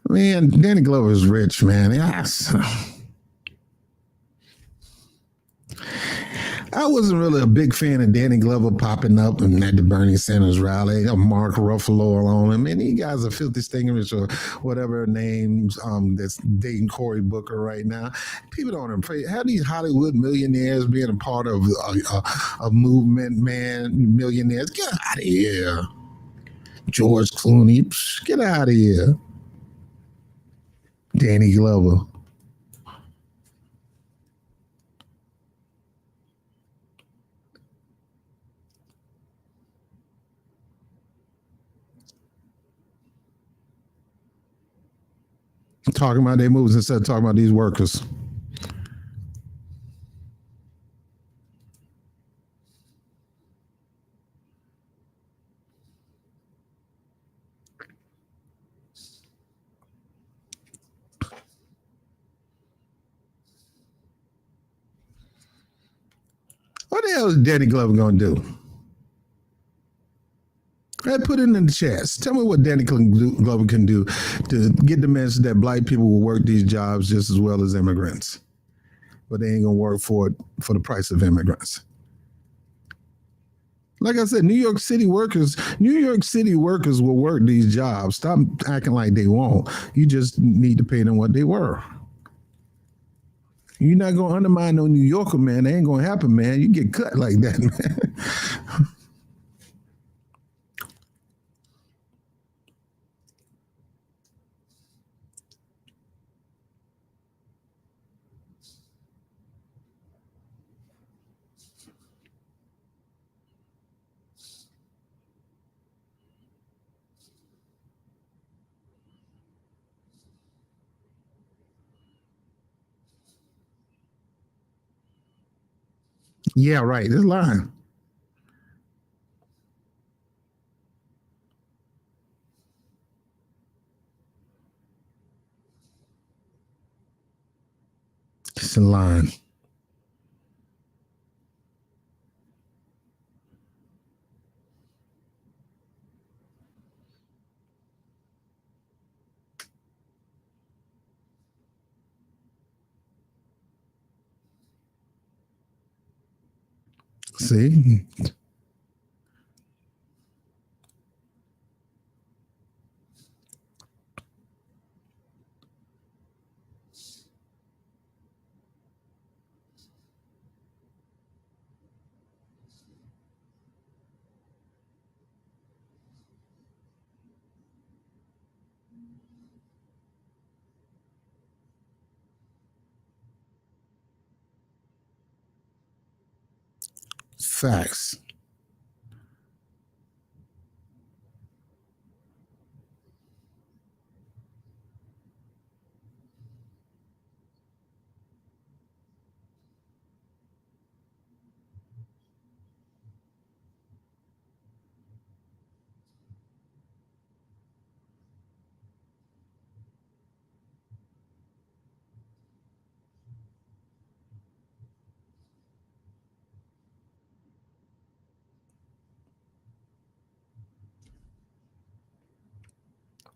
Man, Danny Glover is rich, man. Yes. I wasn't really a big fan of Danny Glover popping up and at the Bernie Sanders rally, or Mark Ruffalo on him. And these guys are filthy stingers or whatever her names that's dating Cory Booker right now. People don't appreciate how these Hollywood millionaires being a part of a movement, man, millionaires. Get out of here. George Clooney, get out of here. Danny Glover. Talking about their moves instead of talking about these workers. What the hell is Danny Glover going to do? Put it in the chat. Tell me what Danny Glover can do to get the message that black people will work these jobs just as well as immigrants, but they ain't gonna work for the price of immigrants. Like I said, New York City workers will work these jobs. Stop acting like they won't. You just need to pay them what they were. You're not gonna undermine no New Yorker, man. That ain't gonna happen, man. You get cut like that, man. Yeah, right. This line. It's a line. See? Facts.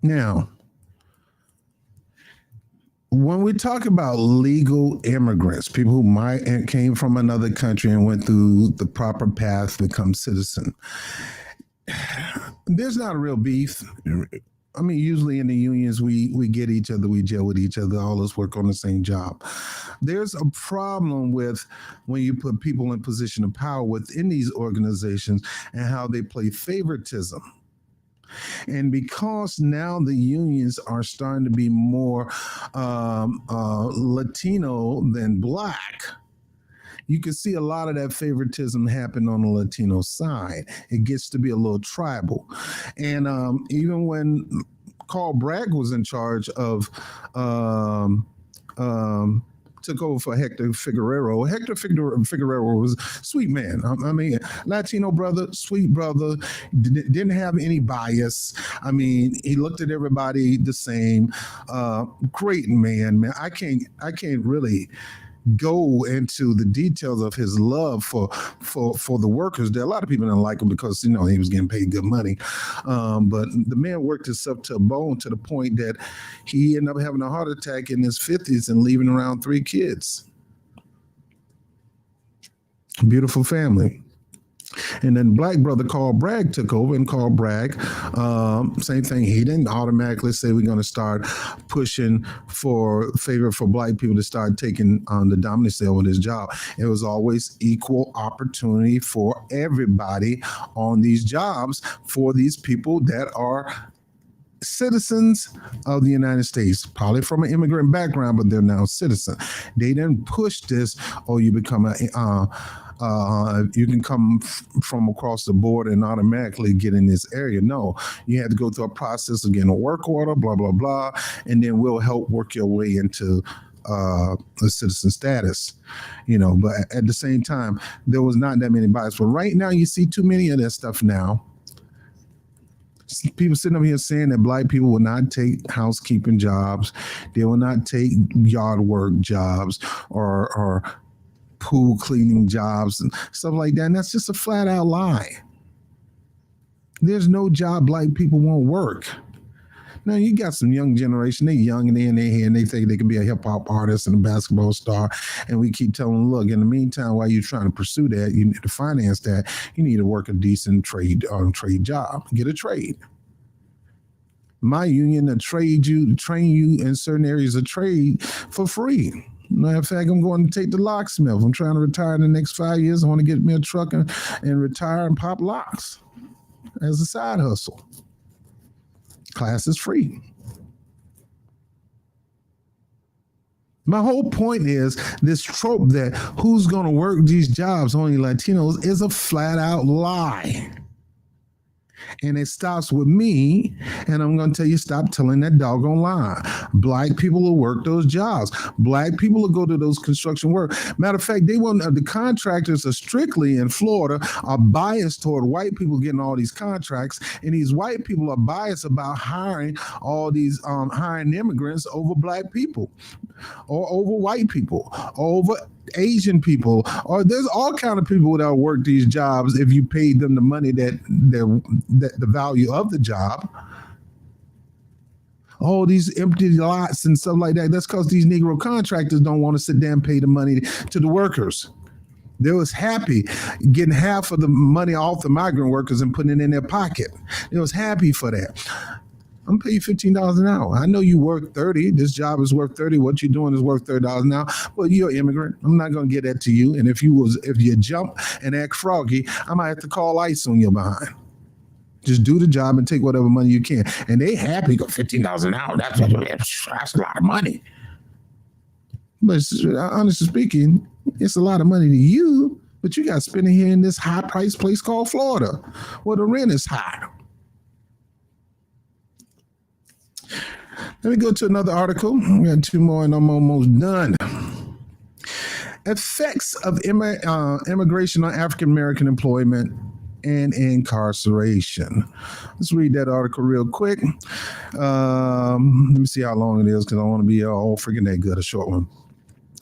Now, when we talk about legal immigrants, people who might and came from another country and went through the proper path to become citizen, there's not a real beef. I mean, usually in the unions, we get each other, we gel with each other, all of us work on the same job. There's a problem with when you put people in position of power within these organizations and how they play favoritism. And because now the unions are starting to be more Latino than Black, you can see a lot of that favoritism happen on the Latino side. It gets to be a little tribal. And even when Carl Bragg was in charge of took over for Hector Figueroa. Figueroa was a sweet man. I mean, Latino brother, sweet brother, didn't have any bias. I mean, he looked at everybody the same. Great man. I can't really go into the details of his love for the workers. There, a lot of people didn't like him because he was getting paid good money, but the man worked himself to a bone to the point that he ended up having a heart attack in his 50s and leaving around 3 kids. Beautiful family. And then Black brother Carl Bragg took over, and Carl Bragg, same thing. He didn't automatically say we're going to start pushing for favor for Black people to start taking the dominance over this job. It was always equal opportunity for everybody on these jobs for these people that are citizens of the United States, probably from an immigrant background, but they're now citizens. They didn't push this, you become you can come from across the border and automatically get in this area. No, you had to go through a process of getting a work order, blah, blah, blah, and then we'll help work your way into a citizen status, but at the same time, there was not that many bias. But right now, you see too many of that stuff now. People sitting up here saying that Black people will not take housekeeping jobs, they will not take yard work jobs or pool cleaning jobs and stuff like that. And that's just a flat out lie. There's no job Black people won't work. Now you got some young generation, they young and they in their head and they think they can be a hip hop artist and a basketball star. And we keep telling them, look, in the meantime, while you're trying to pursue that, you need to finance that, you need to work a decent trade job, get a trade. My union to train you in certain areas of trade for free. Matter of fact, I'm going to take the locksmith. I'm trying to retire in the next 5 years. I want to get me a truck and retire and pop locks as a side hustle. Class is free. My whole point is this trope that who's going to work these jobs, only Latinos, is a flat out lie. And it stops with me, and I'm going to tell you, stop telling that doggone lie. Black people will work those jobs. Black people will go to those construction work. Matter of fact, the contractors are strictly in Florida are biased toward white people getting all these contracts, and these white people are biased about hiring all these hiring immigrants over Black people, or over white people, or over Asian people, or there's all kind of people that work these jobs if you paid them the money that the value of the job. All these empty lots and stuff like that. That's because these Negro contractors don't want to sit down and pay the money to the workers. They was happy getting half of the money off the migrant workers and putting it in their pocket. They was happy for that. I'm paying you $15 an hour. I know you work 30. This job is worth 30. What you're doing is worth $30 an hour. Well, you're an immigrant. I'm not going to get that to you. And if you jump and act froggy, I might have to call ICE on your behind. Just do the job and take whatever money you can. And they happy go $15 an hour. That's a lot of money. But honestly speaking, it's a lot of money to you. But you got to spend it here in this high price place called Florida, where the rent is high. Let me go to another article. We got 2 more and I'm almost done. Effects of immigration on African American employment and incarceration. Let's read that article real quick. Let me see how long it is because I want to be all freaking that good, a short one.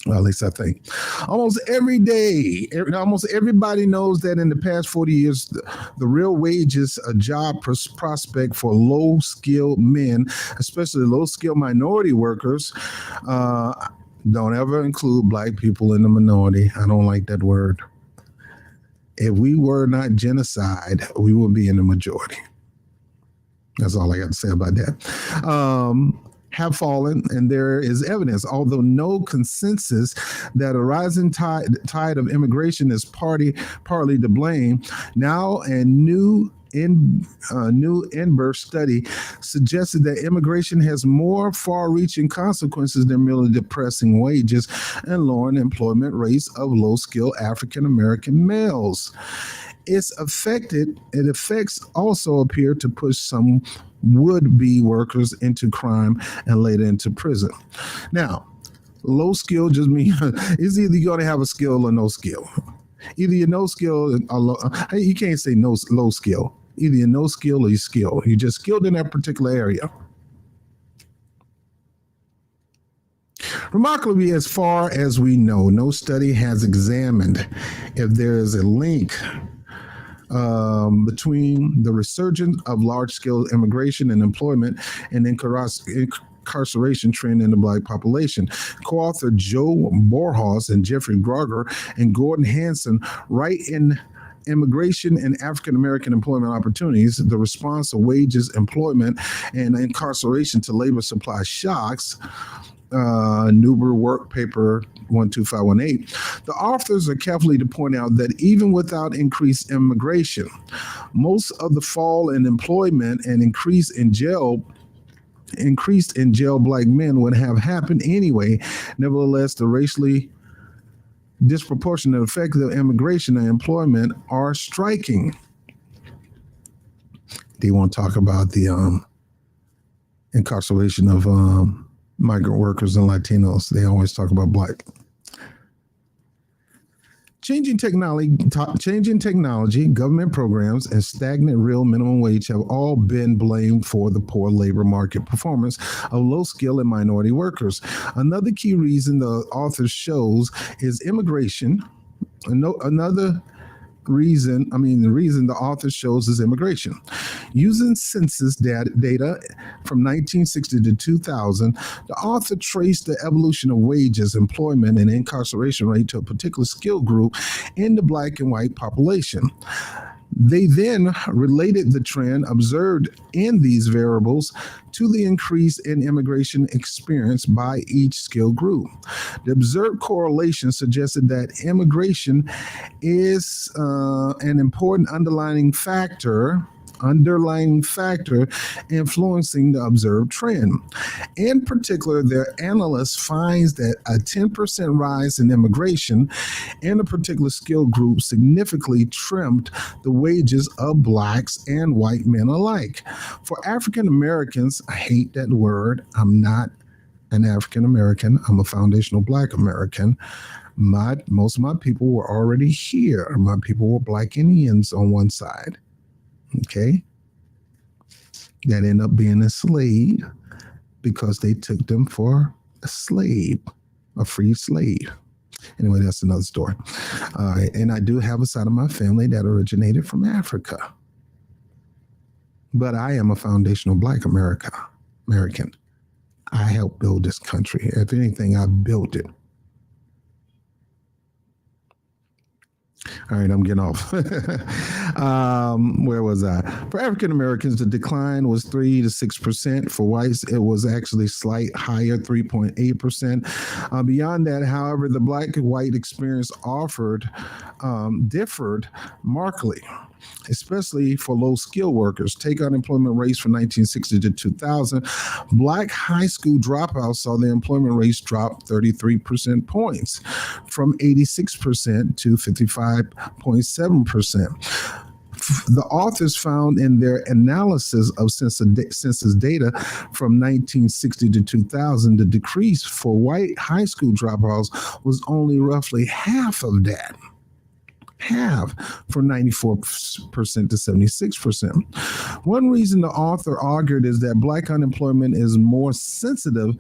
Well, at least I think. Almost every day, almost everybody knows that in the past 40 years, the real wages, a job prospect for low skilled men, especially low skilled minority workers, don't ever include black people in the minority. I don't like that word. If we were not genocide, we would be in the majority. That's all I got to say about that. Have fallen, and there is evidence, although no consensus, that a rising tide of immigration is partly to blame. Now, a new Edinburgh study suggested that immigration has more far-reaching consequences than merely depressing wages and lowering employment rates of low-skilled African American males. Its effects also appear to push some would-be workers into crime and later into prison. Now, low skill just means it's either you're going to have a skill or no skill. Either you're no skill or low. You can't say no low skill. Either you're no skill or you're skilled. You're just skilled in that particular area. Remarkably, as far as we know, no study has examined if there is a link between the resurgence of large-scale immigration and employment and incarceration trend in the black population. Co-author Joe Borhaus and Jeffrey Groger and Gordon Hanson write in Immigration and African American Employment Opportunities, the response of wages, employment, and incarceration to labor supply shocks, Neuber Work Paper 12518. The authors are carefully to point out that even without increased immigration, most of the fall in employment and increased in jail black men would have happened anyway. Nevertheless, the racially disproportionate effects of immigration and employment are striking. They won't talk about the incarceration of migrant workers and Latinos. They always talk about black. Changing technology, government programs, and stagnant real minimum wage have all been blamed for the poor labor market performance of low skill and minority workers. Another key reason the author shows is immigration. The reason the author shows is immigration. Using census data from 1960 to 2000, the author traced the evolution of wages, employment, and incarceration rate to a particular skill group in the black and white population. They then related the trend observed in these variables to the increase in immigration experience by each skill group. The observed correlation suggested that immigration is an important underlying factor influencing the observed trend. In particular, their analyst finds that a 10% rise in immigration in a particular skill group significantly trimmed the wages of blacks and white men alike. For African Americans, I hate that word. I'm not an African American. I'm a foundational black American. Most of my people were already here. My people were black Indians on one side. Okay, that end up being enslaved because they took them for a free slave. Anyway, that's another story. And I do have a side of my family that originated from Africa. But I am a foundational black American. I helped build this country. If anything, I built it. All right, I'm getting off. Where was I? For African Americans, the decline was 3 to 6%. For whites, it was actually slight higher, 3.8%. Beyond that, however, the black and white experience differed markedly, especially for low skill workers. Take unemployment rates from 1960 to 2000. Black high school dropouts saw their employment rates drop 33% points from 86% to 55.7%. The authors found in their analysis of census data from 1960 to 2000, the decrease for white high school dropouts was only roughly half of that. From 94% to 76%. One reason the author argued is that black unemployment is more sensitive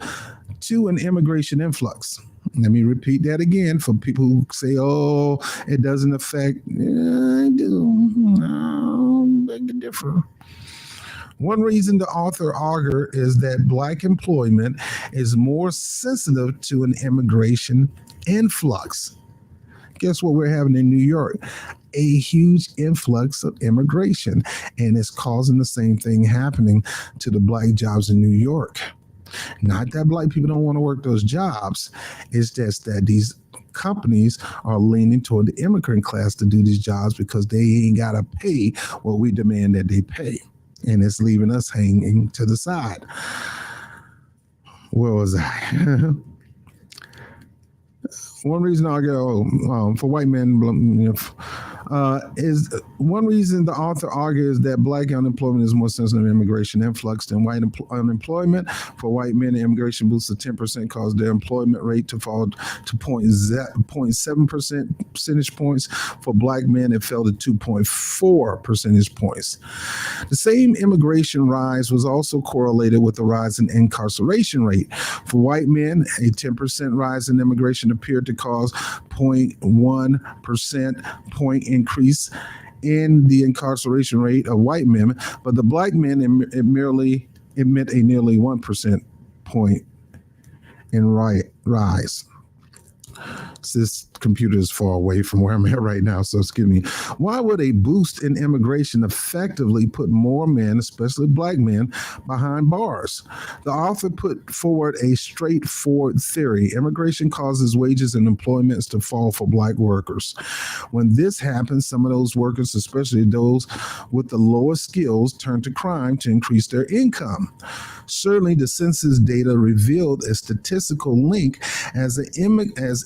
to an immigration influx. Let me repeat that again for people who say, "Oh, it doesn't affect." Yeah, I do. No, beg to differ. One reason the author argues is that black employment is more sensitive to an immigration influx. Guess what we're having in New York? A huge influx of immigration, and it's causing the same thing happening to the black jobs in New York. Not that black people don't want to work those jobs, it's just that these companies are leaning toward the immigrant class to do these jobs because they ain't got to pay what we demand that they pay. And it's leaving us hanging to the side. Where was I? One reason I go for white men, is one reason the author argues that black unemployment is more sensitive to immigration influx than white unemployment. For white men, the immigration boost of 10% caused their employment rate to fall to 0.7 percentage points. For black men, it fell to 2.4 percentage points. The same immigration rise was also correlated with the rise in incarceration rate. For white men, a 10% rise in immigration appeared to cause 0.1 percent point increase in the incarceration rate of white men, but the black men, it meant a nearly 1% point in rise. This computer is far away from where I'm at right now, so excuse me. Why would a boost in immigration effectively put more men, especially black men, behind bars? The author put forward a straightforward theory. Immigration causes wages and employments to fall for black workers. When this happens, some of those workers, especially those with the lowest skills, turn to crime to increase their income. Certainly, the census data revealed a statistical link as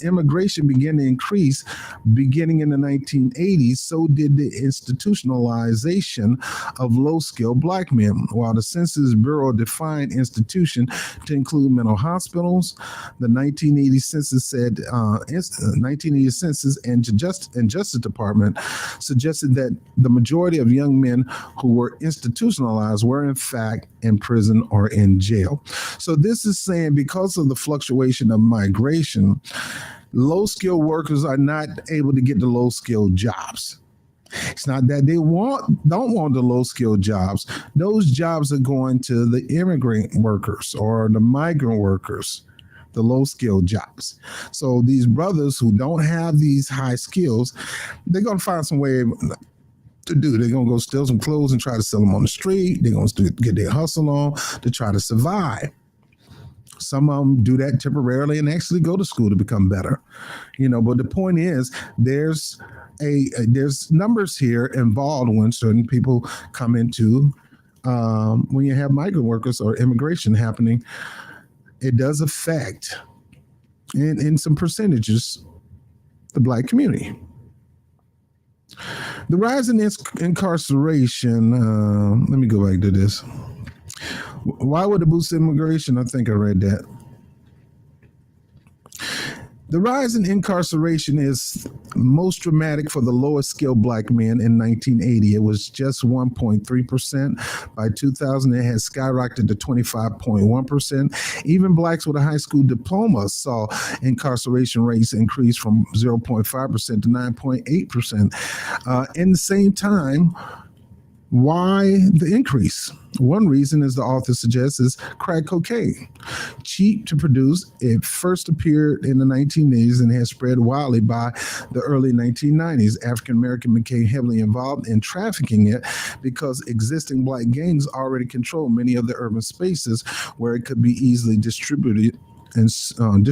immigration began to increase beginning in the 1980s, so did the institutionalization of low-skilled black men. While the Census Bureau defined institution to include mental hospitals, the 1980 census said 1980 census and Justice Department suggested that the majority of young men who were institutionalized were in fact in prison or in jail. So this is saying because of the fluctuation of migration, low-skilled workers are not able to get the low-skilled jobs. It's not that they don't want the low-skilled jobs. Those jobs are going to the immigrant workers or the migrant workers, the low-skilled jobs. So these brothers who don't have these high skills, they're going to find some way to do. They're going to go steal some clothes and try to sell them on the street. They're going to get their hustle on to try to survive. Some of them do that temporarily and actually go to school to become better, But the point is, there's numbers here involved when certain people come into when you have migrant workers or immigration happening. It does affect, in some percentages, the black community. The rise in incarceration. Let me go back to this. Why would it boost immigration? I think I read that. The rise in incarceration is most dramatic for the lowest skilled black men in 1980. It was just 1.3%. By 2000, it had skyrocketed to 25.1%. Even blacks with a high school diploma saw incarceration rates increase from 0.5% to 9.8%. In the same time, why the increase? One reason, as the author suggests, is crack cocaine. Cheap to produce, it first appeared in the 1980s and has spread widely by the early 1990s. African Americans became heavily involved in trafficking it because existing black gangs already control many of the urban spaces where it could be easily distributed and sold.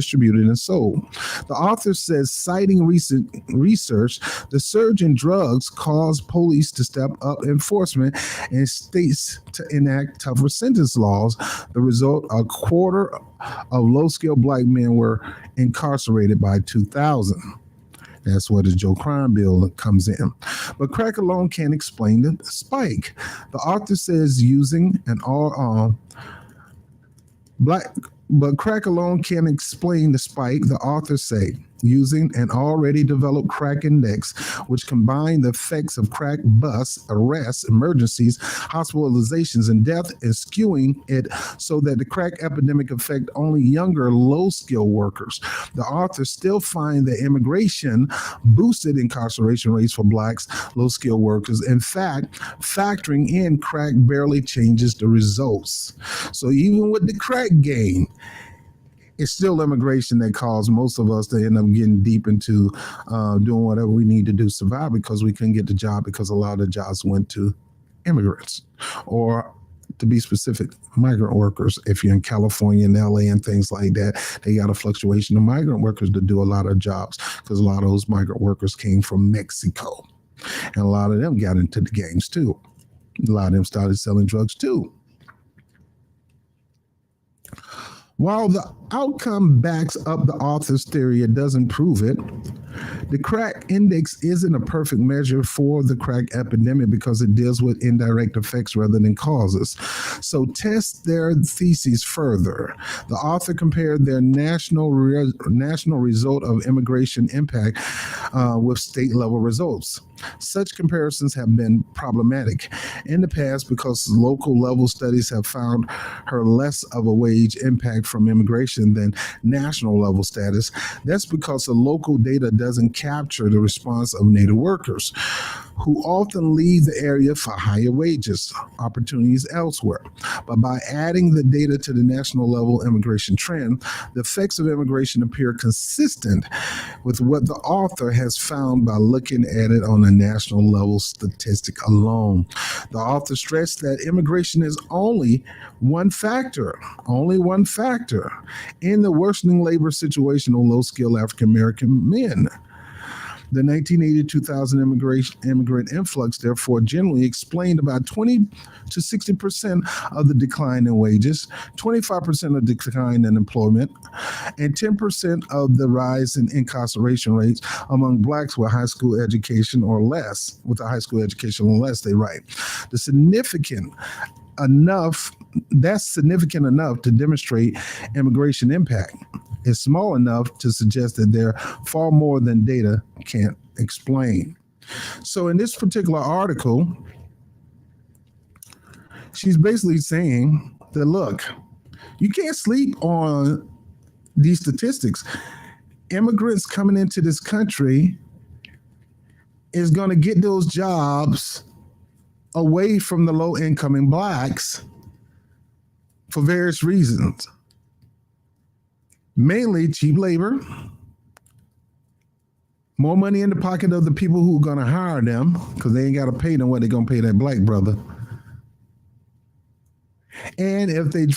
The author says, citing recent research, the surge in drugs caused police to step up enforcement and states to enact tougher sentence laws. The result, a quarter of low-skilled black men were incarcerated by 2000. That's where the Joe Crime bill comes in. But crack alone can't explain the spike. The author says using an But crack alone can't explain the spike, the authors say. using an already developed crack index, which combined the effects of crack busts, arrests, emergencies, hospitalizations, and death, and skewing it so that the crack epidemic affect only younger, low-skilled workers. The authors still find that immigration boosted incarceration rates for blacks, low-skilled workers. In fact, factoring in crack barely changes the results. So even with the crack gain, it's still immigration that caused most of us to end up getting deep into doing whatever we need to do to survive, because we couldn't get the job because a lot of the jobs went to immigrants, or to be specific, migrant workers. If you're in California and LA and things like that, they got a fluctuation of migrant workers to do a lot of jobs, because a lot of those migrant workers came from Mexico. And a lot of them got into the gangs too. A lot of them started selling drugs too. While the outcome backs up the author's theory, it doesn't prove it. The crack index isn't a perfect measure for the crack epidemic because it deals with indirect effects rather than causes. So test their theses further. The author compared their national result of immigration impact with state level results. Such comparisons have been problematic in the past because local level studies have found her less of a wage impact from immigration than national level status. That's because the local data doesn't capture the response of Native workers, who often leave the area for higher wages, opportunities elsewhere. But by adding the data to the national level immigration trend, the effects of immigration appear consistent with what the author has found by looking at it on a national level statistic alone. The author stressed that immigration is only one factor in the worsening labor situation of low-skilled African American men. The 1980 2000 immigrant influx, therefore, generally explained about 20 to 60% of the decline in wages, 25% of the decline in employment, and 10% of the rise in incarceration rates among blacks with high school education or less. With a high school education or less, they write. That's significant enough to demonstrate immigration impact. Is small enough to suggest that they're far more than data can't explain. So in this particular article, she's basically saying that, look, you can't sleep on these statistics. Immigrants coming into this country is going to get those jobs away from the low-income blacks for various reasons. Mainly cheap labor, more money in the pocket of the people who are going to hire them, because they ain't got to pay them what they're going to pay that black brother. And if they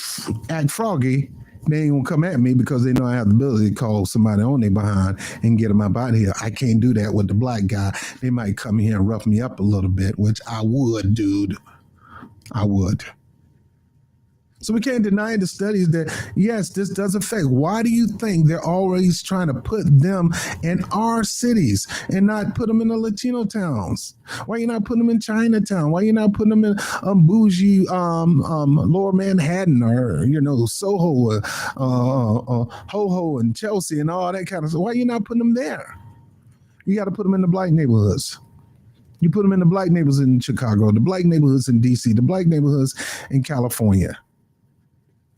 act froggy, they ain't going to come at me because they know I have the ability to call somebody on their behind and get them up out of here. I can't do that with the black guy. They might come here and rough me up a little bit, which I would, dude. I would. So we can't deny the studies that, yes, this does affect. Why do you think they're always trying to put them in our cities and not put them in the Latino towns? Why you not putting them in Chinatown? Why you not putting them in bougie Lower Manhattan, or, Soho, Ho-Ho and Chelsea and all that kind of stuff? Why you not putting them there? You got to put them in the black neighborhoods. You put them in the black neighborhoods in Chicago, the black neighborhoods in D.C., the black neighborhoods in California.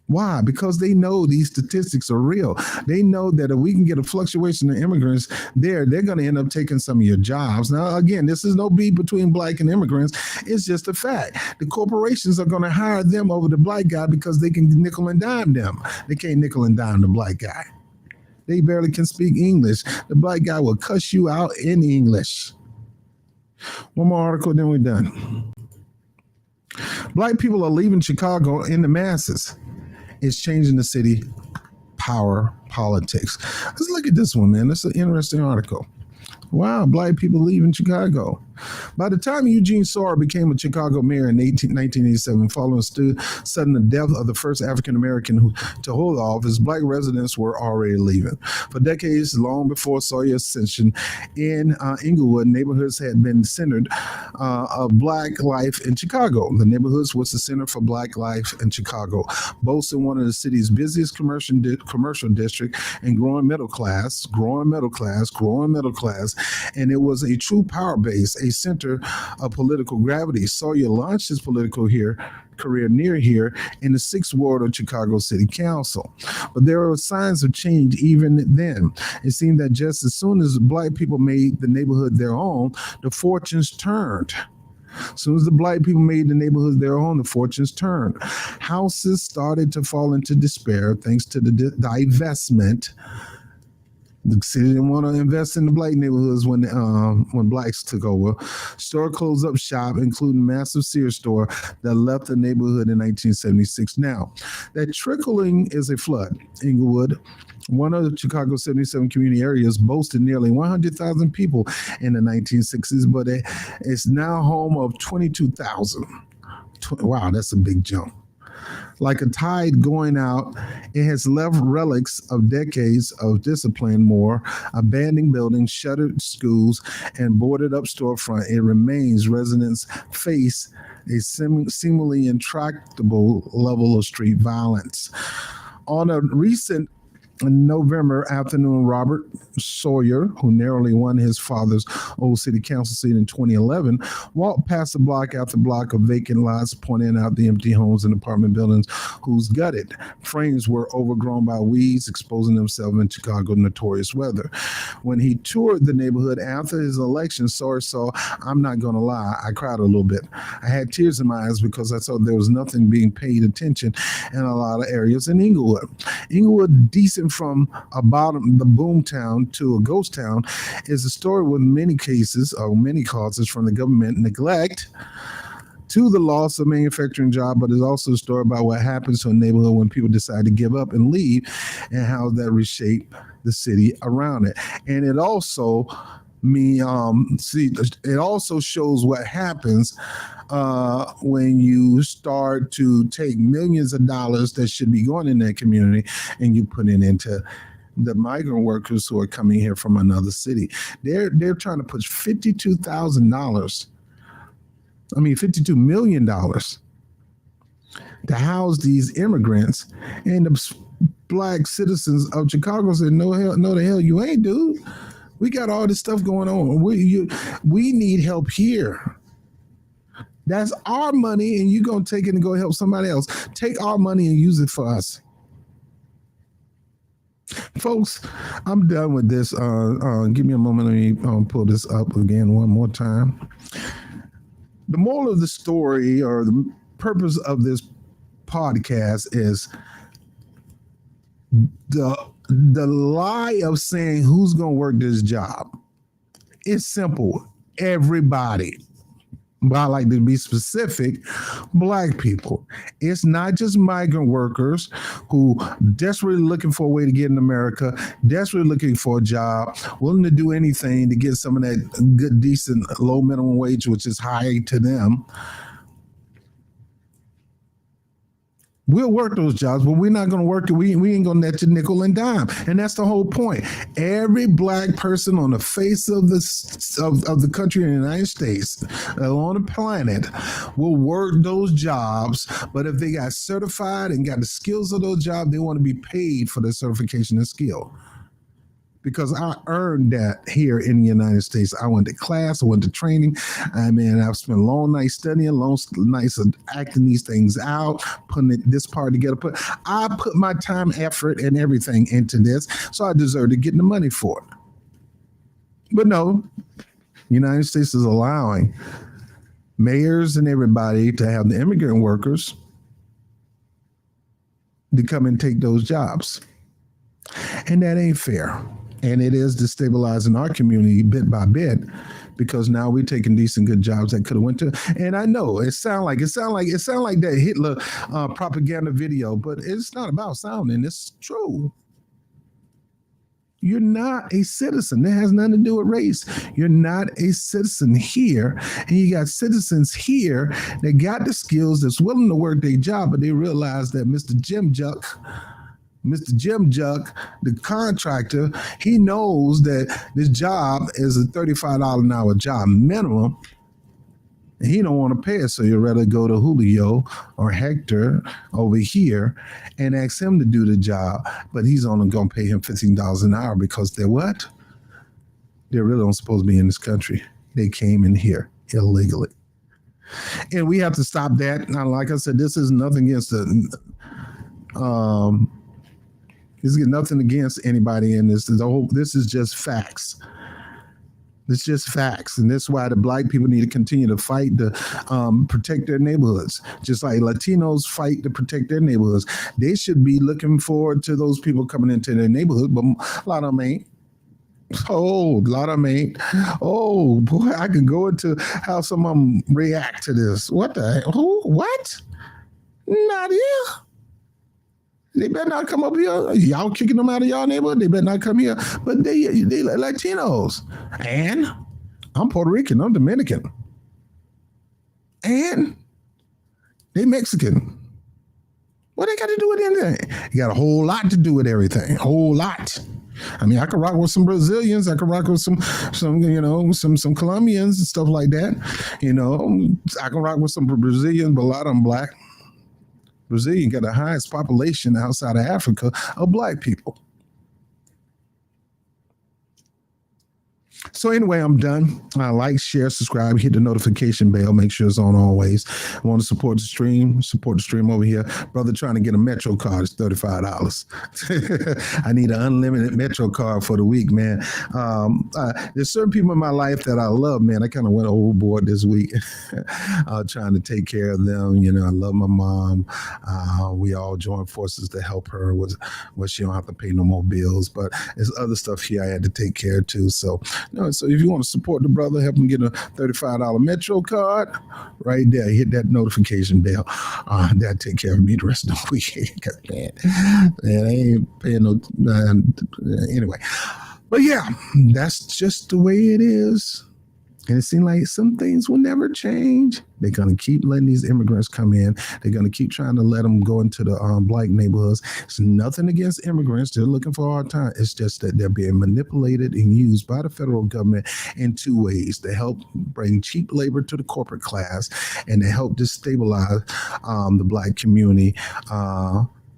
Why? Because they know these statistics are real. They know that if we can get a fluctuation of immigrants there, they're going to end up taking some of your jobs. Now, again, this is no beef between black and immigrants. It's just a fact. The corporations are going to hire them over the black guy because they can nickel and dime them. They can't nickel and dime the black guy. They barely can speak English. The black guy will cuss you out in English. One more article, then we're done. Black people are leaving Chicago in the masses. It's changing the city power politics. Let's look at this one, man. This is an interesting article. Wow, black people leaving Chicago. By the time Eugene Sawyer became a Chicago mayor in 1987, following the sudden death of the first African American to hold office, black residents were already leaving. For decades, long before Sawyer's ascension in Inglewood, neighborhoods had been centered of black life in Chicago. The neighborhoods was the center for black life in Chicago, boasting one of the city's busiest commercial district and growing middle class, and it was a true power base, a center of political gravity. Sawyer launched his political career near here in the sixth ward of Chicago City Council. But there were signs of change even then. It seemed that just as soon as black people made the neighborhood their own, the fortunes turned. As soon as the black people made the neighborhood their own, the fortunes turned. Houses started to fall into despair thanks to the divestment. The city didn't want to invest in the black neighborhoods when blacks took over. Store closed up shop, including massive Sears store that left the neighborhood in 1976. Now, that trickling is a flood. Inglewood, one of the Chicago 77 community areas, boasted nearly 100,000 people in the 1960s, but it's now home of 22,000. Wow, that's a big jump. Like a tide going out, it has left relics of decades of discipline, more abandoned buildings, shuttered schools, and boarded up storefront. It remains residents face a seemingly intractable level of street violence. On a recent November afternoon, Robert Sawyer, who narrowly won his father's old city council seat in 2011, walked past the block after block of vacant lots, pointing out the empty homes and apartment buildings whose gutted frames were overgrown by weeds, exposing themselves in Chicago's notorious weather. When he toured the neighborhood after his election, Sawyer saw, I'm not going to lie, I cried a little bit. I had tears in my eyes because I saw there was nothing being paid attention in a lot of areas in Inglewood. Inglewood, decent from the boom town to a ghost town, is a story with many cases or many causes, from the government neglect to the loss of manufacturing job, but it's also a story about what happens to a neighborhood when people decide to give up and leave, and how that reshape the city around it. And it also it also shows what happens when you start to take millions of dollars that should be going in that community and you put it into the migrant workers who are coming here from another city. They're trying to push $52 million to house these immigrants, and the black citizens of Chicago said, no the hell you ain't, dude. We got all this stuff going on. We need help here. That's our money, and you're going to take it and go help somebody else. Take our money and use it for us. Folks, I'm done with this. Give me a moment. Let me pull this up again one more time. The moral of the story, or the purpose of this podcast, is the lie of saying who's going to work this job. It's simple. Everybody. But I like to be specific, black people. It's not just migrant workers who desperately looking for a way to get in America, desperately looking for a job, willing to do anything to get some of that good, decent, low minimum wage, which is high to them. We'll work those jobs, but we're not going to work it. We ain't going to net you nickel and dime. And that's the whole point. Every black person on the face of the country in the United States, on the planet, will work those jobs. But if they got certified and got the skills of those jobs, they want to be paid for their certification and skill. Because I earned that here in the United States. I went to class, I went to training. I've spent long nights studying, long nights of acting these things out, putting this part together. I put my time, effort, and everything into this, so I deserve to get the money for it. But no, the United States is allowing mayors and everybody to have the immigrant workers to come and take those jobs. And that ain't fair. And it is destabilizing our community bit by bit, because now we're taking decent, good jobs that could have went to. And I know it sound like that Hitler propaganda video, but it's not about sounding. It's true. You're not a citizen. That has nothing to do with race. You're not a citizen here. And you got citizens here that got the skills, that's willing to work their job, but they realize that Mr. Jim Juck, the contractor, he knows that this job is a $35 an hour job minimum. And he don't want to pay it, so you'd rather go to Julio or Hector over here and ask him to do the job. But he's only going to pay him $15 an hour because they're what? They really don't supposed to be in this country. They came in here illegally. And we have to stop that. Now, like I said, this is nothing against this is nothing against anybody in this. This is just facts. It's just facts. And that's why the black people need to continue to fight to protect their neighborhoods. Just like Latinos fight to protect their neighborhoods. They should be looking forward to those people coming into their neighborhood, but a lot of them ain't. Oh, a lot of them ain't. Oh, boy, I can go into how some of them react to this. What the heck? Who? What? Not here. They better not come up here. Y'all kicking them out of y'all neighborhood. They better not come here. But they Latinos. And I'm Puerto Rican. I'm Dominican. And they Mexican. What they got to do with anything? You got a whole lot to do with everything. Whole lot. I mean, I can rock with some Brazilians. I can rock with some Colombians and stuff like that. You know, I can rock with some Brazilians, but a lot of them black. Brazil got the highest population outside of Africa of black people. So anyway, I'm done. Like, share, subscribe, hit the notification bell. Make sure it's on always. Want to support the stream? Support the stream over here. Brother trying to get a Metro card is $35. I need an unlimited Metro card for the week, man. There's certain people in my life that I love, man. I kind of went overboard this week trying to take care of them. You know, I love my mom. We all joined forces to help her with she don't have to pay no more bills. But there's other stuff here I had to take care of too. So if you want to support the brother, help him get a $35 Metro card, right there, hit that notification bell. That'll take care of me the rest of the week. man, I ain't paying no. Anyway, but yeah, that's just the way it is. And it seems like some things will never change. They're going to keep letting these immigrants come in. They're going to keep trying to let them go into the black neighborhoods. It's nothing against immigrants. They're looking for our time. It's just that they're being manipulated and used by the federal government in two ways: to help bring cheap labor to the corporate class and to help destabilize the black community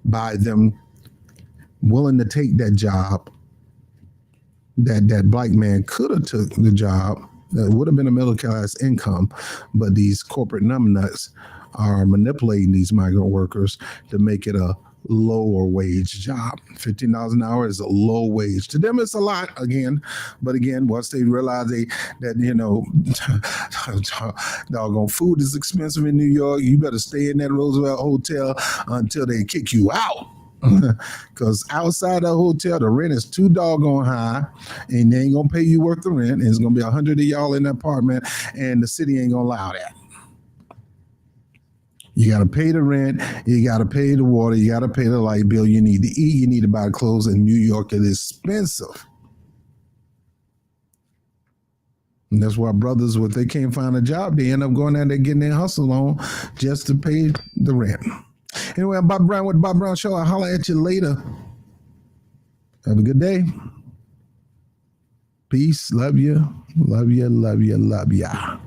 by them willing to take that job that black man could have took the job. That would have been a middle class income, but these corporate numbnuts are manipulating these migrant workers to make it a lower wage job. $15 an hour is a low wage. To them, it's a lot but once they realize that doggone food is expensive in New York, you better stay in that Roosevelt Hotel until they kick you out. Because outside the hotel, the rent is too doggone high, and they ain't gonna pay you worth the rent. And it's gonna be 100 of y'all in the apartment, and the city ain't gonna allow that. You gotta pay the rent, you gotta pay the water, you gotta pay the light bill. You need to eat, you need to buy clothes. In New York, it is expensive. And that's why brothers, if they can't find a job, they end up going out there getting their hustle on just to pay the rent. Anyway, I'm Bob Brown with the Bob Brown Show. I'll holler at you later. Have a good day. Peace. Love you. Love you. Love you. Love ya.